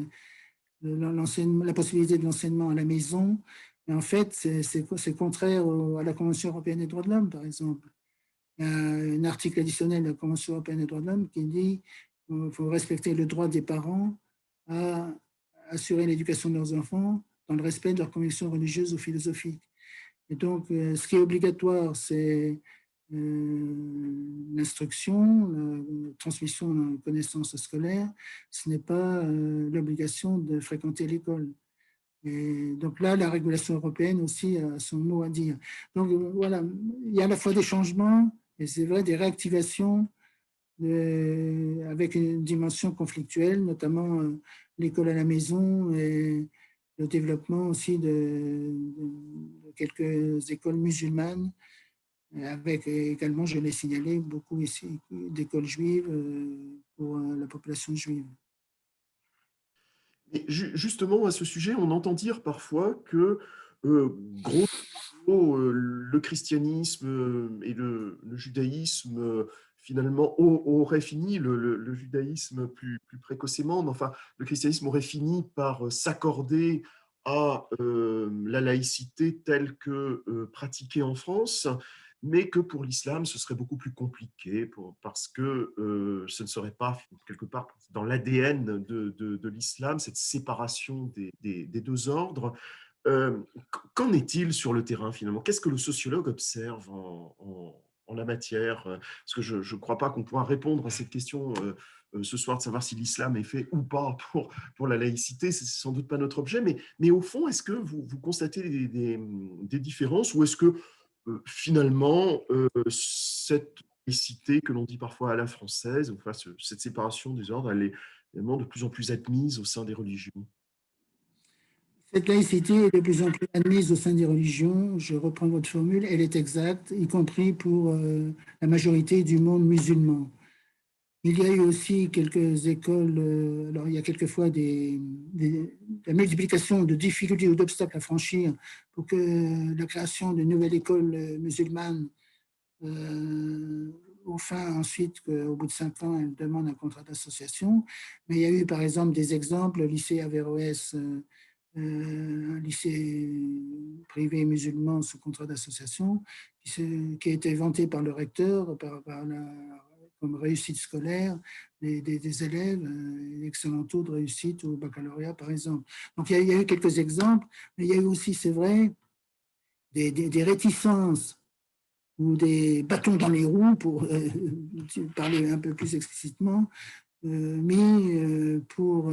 la possibilité de l'enseignement à la maison. Et en fait, c'est contraire à la Convention européenne des droits de l'homme, par exemple. Il y a un article additionnel de la Convention européenne des droits de l'homme qui dit qu'il faut respecter le droit des parents à assurer l'éducation de leurs enfants dans le respect de leurs convictions religieuses ou philosophiques. Et donc, ce qui est obligatoire, c'est l'instruction, la transmission de connaissances scolaires. Ce n'est pas l'obligation de fréquenter l'école. Et donc là, la régulation européenne aussi a son mot à dire. Donc voilà, il y a à la fois des changements et c'est vrai des réactivations avec une dimension conflictuelle, notamment l'école à la maison et le développement aussi de quelques écoles musulmanes, avec également, je l'ai signalé, beaucoup ici d'écoles juives pour la population juive. Et justement, à ce sujet, on entend dire parfois que, gros modo, le christianisme et le judaïsme, finalement, auraient fini, le judaïsme plus précocement, mais enfin, le christianisme aurait fini par s'accorder à la laïcité telle que pratiquée en France, mais que pour l'islam, ce serait beaucoup plus compliqué parce que ce ne serait pas, quelque part, dans l'ADN de l'islam, cette séparation des deux ordres. Qu'en est-il sur le terrain, finalement? Qu'est-ce que le sociologue observe en la matière? Parce que je ne crois pas qu'on pourra répondre à cette question ce soir, de savoir si l'islam est fait ou pas pour la laïcité. C'est sans doute pas notre objet, mais au fond, est-ce que vous constatez des différences, ou est-ce que finalement, cette laïcité que l'on dit parfois à la française, enfin, cette séparation des ordres, elle est évidemment de plus en plus admise au sein des religions? Cette laïcité est de plus en plus admise au sein des religions. Je reprends votre formule, elle est exacte, y compris pour la majorité du monde musulman. Il y a eu aussi quelques écoles, alors il y a quelquefois la multiplication de difficultés ou d'obstacles à franchir pour que la création de nouvelles écoles musulmanes, au fin ensuite qu'au bout de 5 ans, elles demandent un contrat d'association. Mais il y a eu par exemple des exemples, le lycée Averroès, un lycée privé musulman sous contrat d'association, qui a été vanté par le recteur comme réussite scolaire des élèves, un excellent taux de réussite au baccalauréat, par exemple. Donc, il y a eu quelques exemples, mais il y a eu aussi, c'est vrai, des réticences ou des bâtons dans les roues, pour parler un peu plus explicitement, mis pour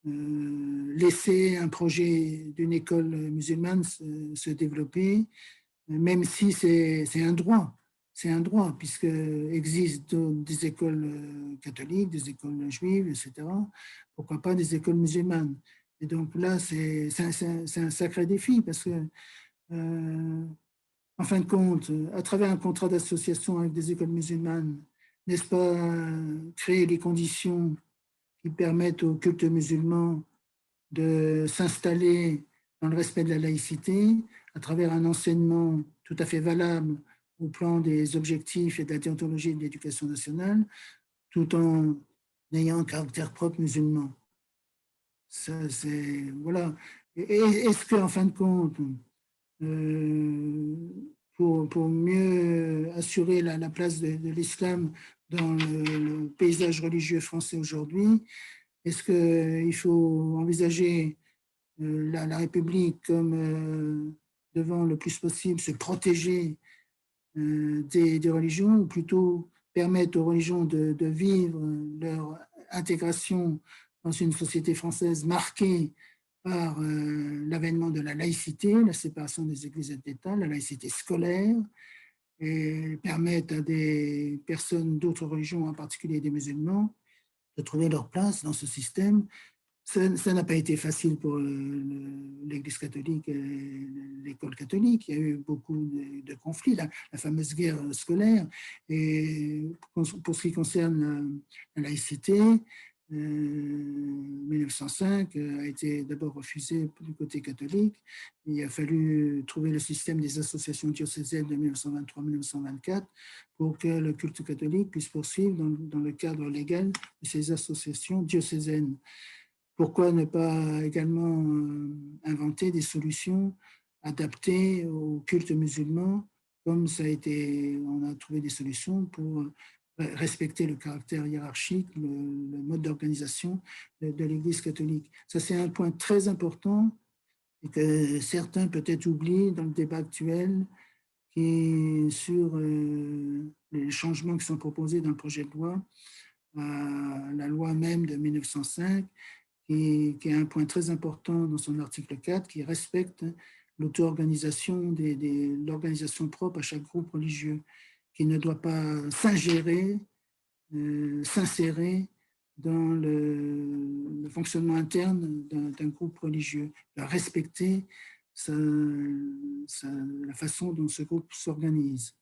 laisser un projet d'une école musulmane se développer, même si c'est un droit. C'est un droit, puisque existent des écoles catholiques, des écoles juives, etc. Pourquoi pas des écoles musulmanes? Et donc là, c'est un sacré défi, parce que, en fin de compte, à travers un contrat d'association avec des écoles musulmanes, n'est-ce pas créer les conditions qui permettent au culte musulman de s'installer dans le respect de la laïcité à travers un enseignement tout à fait valable au plan des objectifs et de la déontologie de l'éducation nationale, tout en ayant un caractère propre musulman. Ça, c'est, voilà. Est-ce qu'en fin de compte, pour mieux assurer la place de l'islam dans le paysage religieux français aujourd'hui, est-ce qu'il faut envisager la République comme devant le plus possible se protéger des religions, ou plutôt permettre aux religions de vivre leur intégration dans une société française marquée par l'avènement de la laïcité, la séparation des églises et de l'État, la laïcité scolaire, et permettent à des personnes d'autres religions, en particulier des musulmans, de trouver leur place dans ce système. Ça n'a pas été facile pour l'Église catholique et l'école catholique. Il y a eu beaucoup de conflits, la fameuse guerre scolaire. Et pour ce qui concerne la laïcité, 1905 a été d'abord refusé du côté catholique. Il a fallu trouver le système des associations diocésaines de 1923-1924 pour que le culte catholique puisse poursuivre dans le cadre légal de ces associations diocésaines. Pourquoi ne pas également inventer des solutions adaptées au culte musulman, comme ça a été, on a trouvé des solutions pour respecter le caractère hiérarchique, le mode d'organisation de l'Église catholique. Ça, c'est un point très important et que certains peut-être oublient dans le débat actuel, qui est sur les changements qui sont proposés dans le projet de loi, la loi même de 1905, qui est un point très important dans son article 4, qui respecte l'auto-organisation, l'organisation propre à chaque groupe religieux, qui ne doit pas s'ingérer, s'insérer dans le fonctionnement interne d'un groupe religieux, de respecter la façon dont ce groupe s'organise.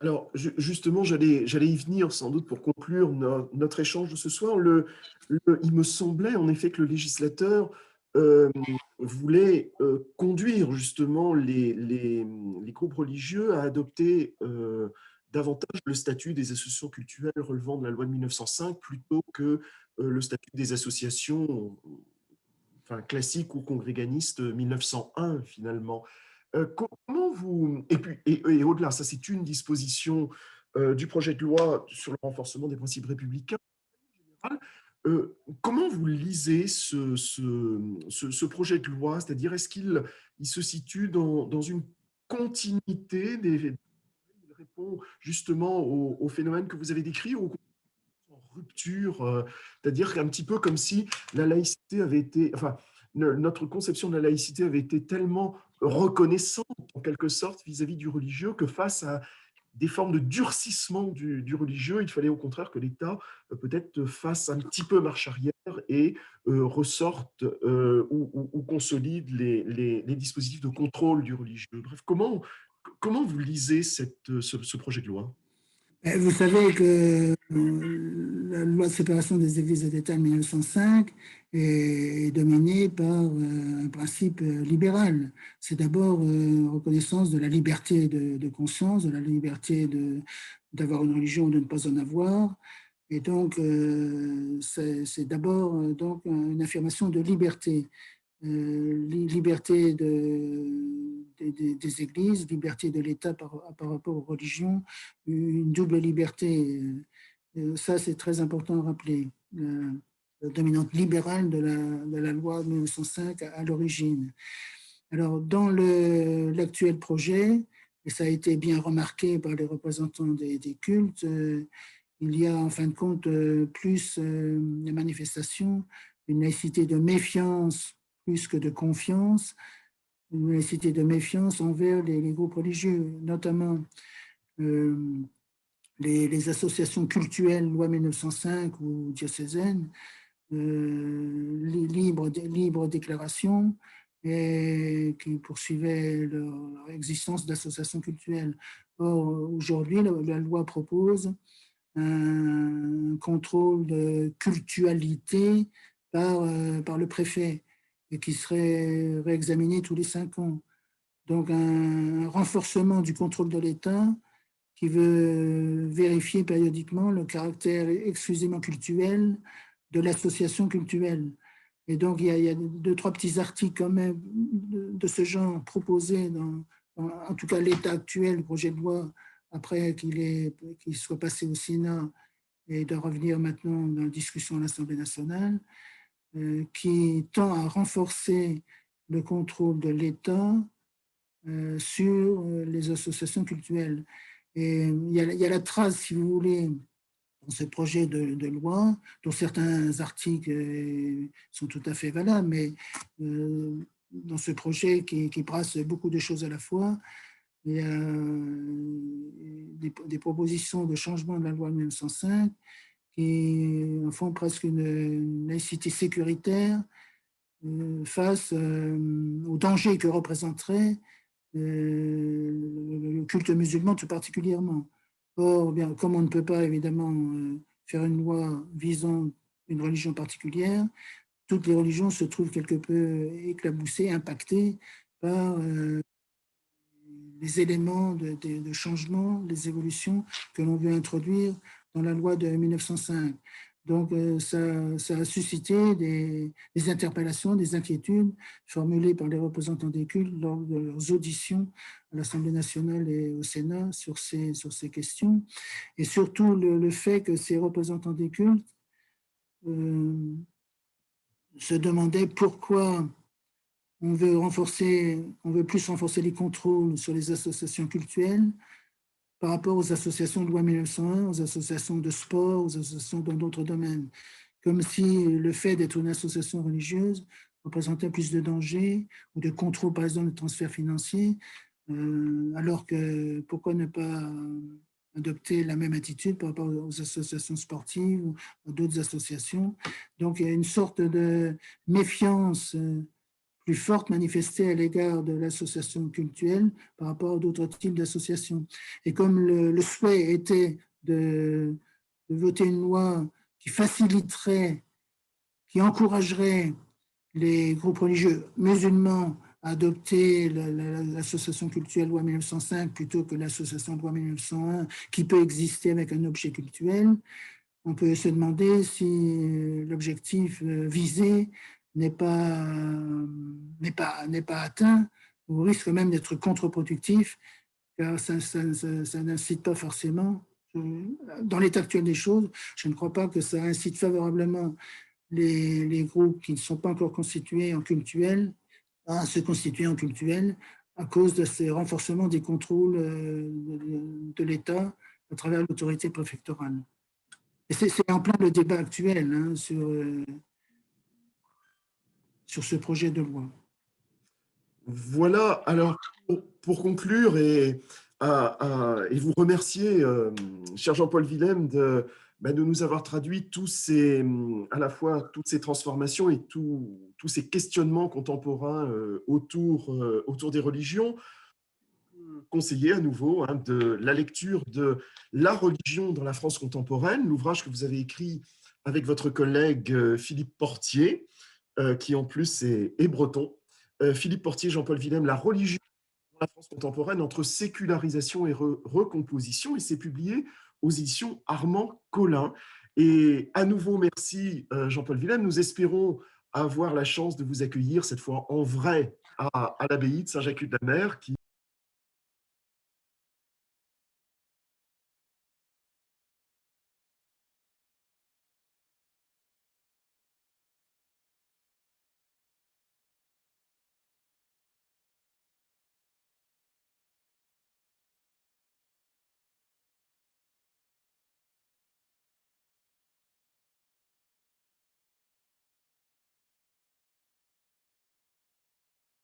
Alors, justement, j'allais y venir sans doute pour conclure notre échange de ce soir. Il me semblait en effet que le législateur voulait conduire justement les groupes religieux à adopter davantage le statut des associations cultuelles relevant de la loi de 1905 plutôt que le statut des associations enfin, classiques ou congréganistes 1901 finalement. Comment vous... Et, puis, et au-delà, ça c'est une disposition du projet de loi sur le renforcement des principes républicains. Comment vous lisez ce projet de loi? C'est-à-dire, est-ce qu'il se situe dans une continuité il répond justement au phénomène que vous avez décrit ou en rupture, c'est-à-dire un petit peu comme si la laïcité avait été, enfin, notre conception de la laïcité avait été tellement reconnaissante en quelque sorte vis-à-vis du religieux que face à des formes de durcissement du religieux, il fallait au contraire que l'État peut-être fasse un petit peu marche arrière et ressorte ou consolide les dispositifs de contrôle du religieux. Bref, comment vous lisez ce projet de loi? Vous savez que la loi de séparation des églises et d'État de 1905 est dominée par un principe libéral. C'est d'abord reconnaissance de la liberté de conscience, de la liberté d'avoir une religion ou de ne pas en avoir. Et donc, c'est d'abord donc une affirmation de liberté. Liberté des églises, liberté de l'État par rapport aux religions, une double liberté. Ça, c'est très important à rappeler. La dominante libérale de la loi de 1905 à l'origine. Alors, dans l'actuel projet, et ça a été bien remarqué par les représentants des cultes, il y a en fin de compte plus de manifestations, une laïcité de méfiance plus que de confiance, une laïcité de méfiance envers les groupes religieux, notamment euh, les associations cultuelles, loi 1905 ou diocésaines, libre déclaration, et qui poursuivaient leur existence d'associations cultuelles. Or, aujourd'hui, la loi propose un contrôle de cultualité par le préfet et qui serait réexaminé tous les 5 ans. Donc un renforcement du contrôle de l'État qui veut vérifier périodiquement le caractère exclusivement cultuel de l'association cultuelle. Et donc il y a 2-3 petits articles quand même de ce genre proposés en tout cas l'état actuel, le projet de loi, après qu'il soit passé au Sénat et de revenir maintenant dans la discussion à l'Assemblée nationale, qui tend à renforcer le contrôle de l'État sur les associations culturelles. Et il y a la trace, si vous voulez, dans ce projet de loi, dont certains articles sont tout à fait valables, mais dans ce projet qui brasse beaucoup de choses à la fois, il y a des propositions de changement de la loi de 1905 qui en font presque une laïcité sécuritaire face au danger que représenterait le culte musulman tout particulièrement. Or, bien, comme on ne peut pas évidemment faire une loi visant une religion particulière, toutes les religions se trouvent quelque peu éclaboussées, impactées par les éléments de changement, les évolutions que l'on veut introduire dans la loi de 1905. Donc, ça a suscité des interpellations, des inquiétudes formulées par les représentants des cultes lors de leurs auditions à l'Assemblée nationale et au Sénat sur ces questions. Et surtout, le fait que ces représentants des cultes se demandaient pourquoi on veut plus renforcer les contrôles sur les associations cultuelles par rapport aux associations de loi 1901, aux associations de sport, aux associations dans d'autres domaines, comme si le fait d'être une association religieuse représentait plus de danger ou de contrôle, par exemple, de transferts financiers, alors que pourquoi ne pas adopter la même attitude par rapport aux associations sportives ou à d'autres associations. Donc, il y a une sorte de méfiance plus forte manifestée à l'égard de l'association cultuelle par rapport à d'autres types d'associations. Et comme le souhait était de voter une loi qui faciliterait, qui encouragerait les groupes religieux musulmans à adopter l'association cultuelle loi 1905 plutôt que l'association loi 1901 qui peut exister avec un objet cultuel, on peut se demander si l'objectif visé n'est pas atteint, ou risque même d'être contre-productif, car ça n'incite pas forcément, dans l'état actuel des choses, je ne crois pas que ça incite favorablement les groupes qui ne sont pas encore constitués en cultuel à se constituer en cultuel à cause de ces renforcements des contrôles de l'État à travers l'autorité préfectorale. Et c'est en plein le débat actuel hein, sur ce projet de loi. Voilà, alors pour conclure et vous remercier, cher Jean-Paul Willem, de nous avoir traduit à la fois toutes ces transformations et tous ces questionnements contemporains autour des religions. Conseiller à nouveau hein, de la lecture de La religion dans la France contemporaine, l'ouvrage que vous avez écrit avec votre collègue Philippe Portier, qui en plus est breton. Philippe Portier, Jean-Paul Willem, La religion dans la France contemporaine entre sécularisation et recomposition, et c'est publié aux éditions Armand Collin. Et à nouveau, merci Jean-Paul Willem. Nous espérons avoir la chance de vous accueillir cette fois en vrai à l'abbaye de Saint-Jacques-de-la-Mer, qui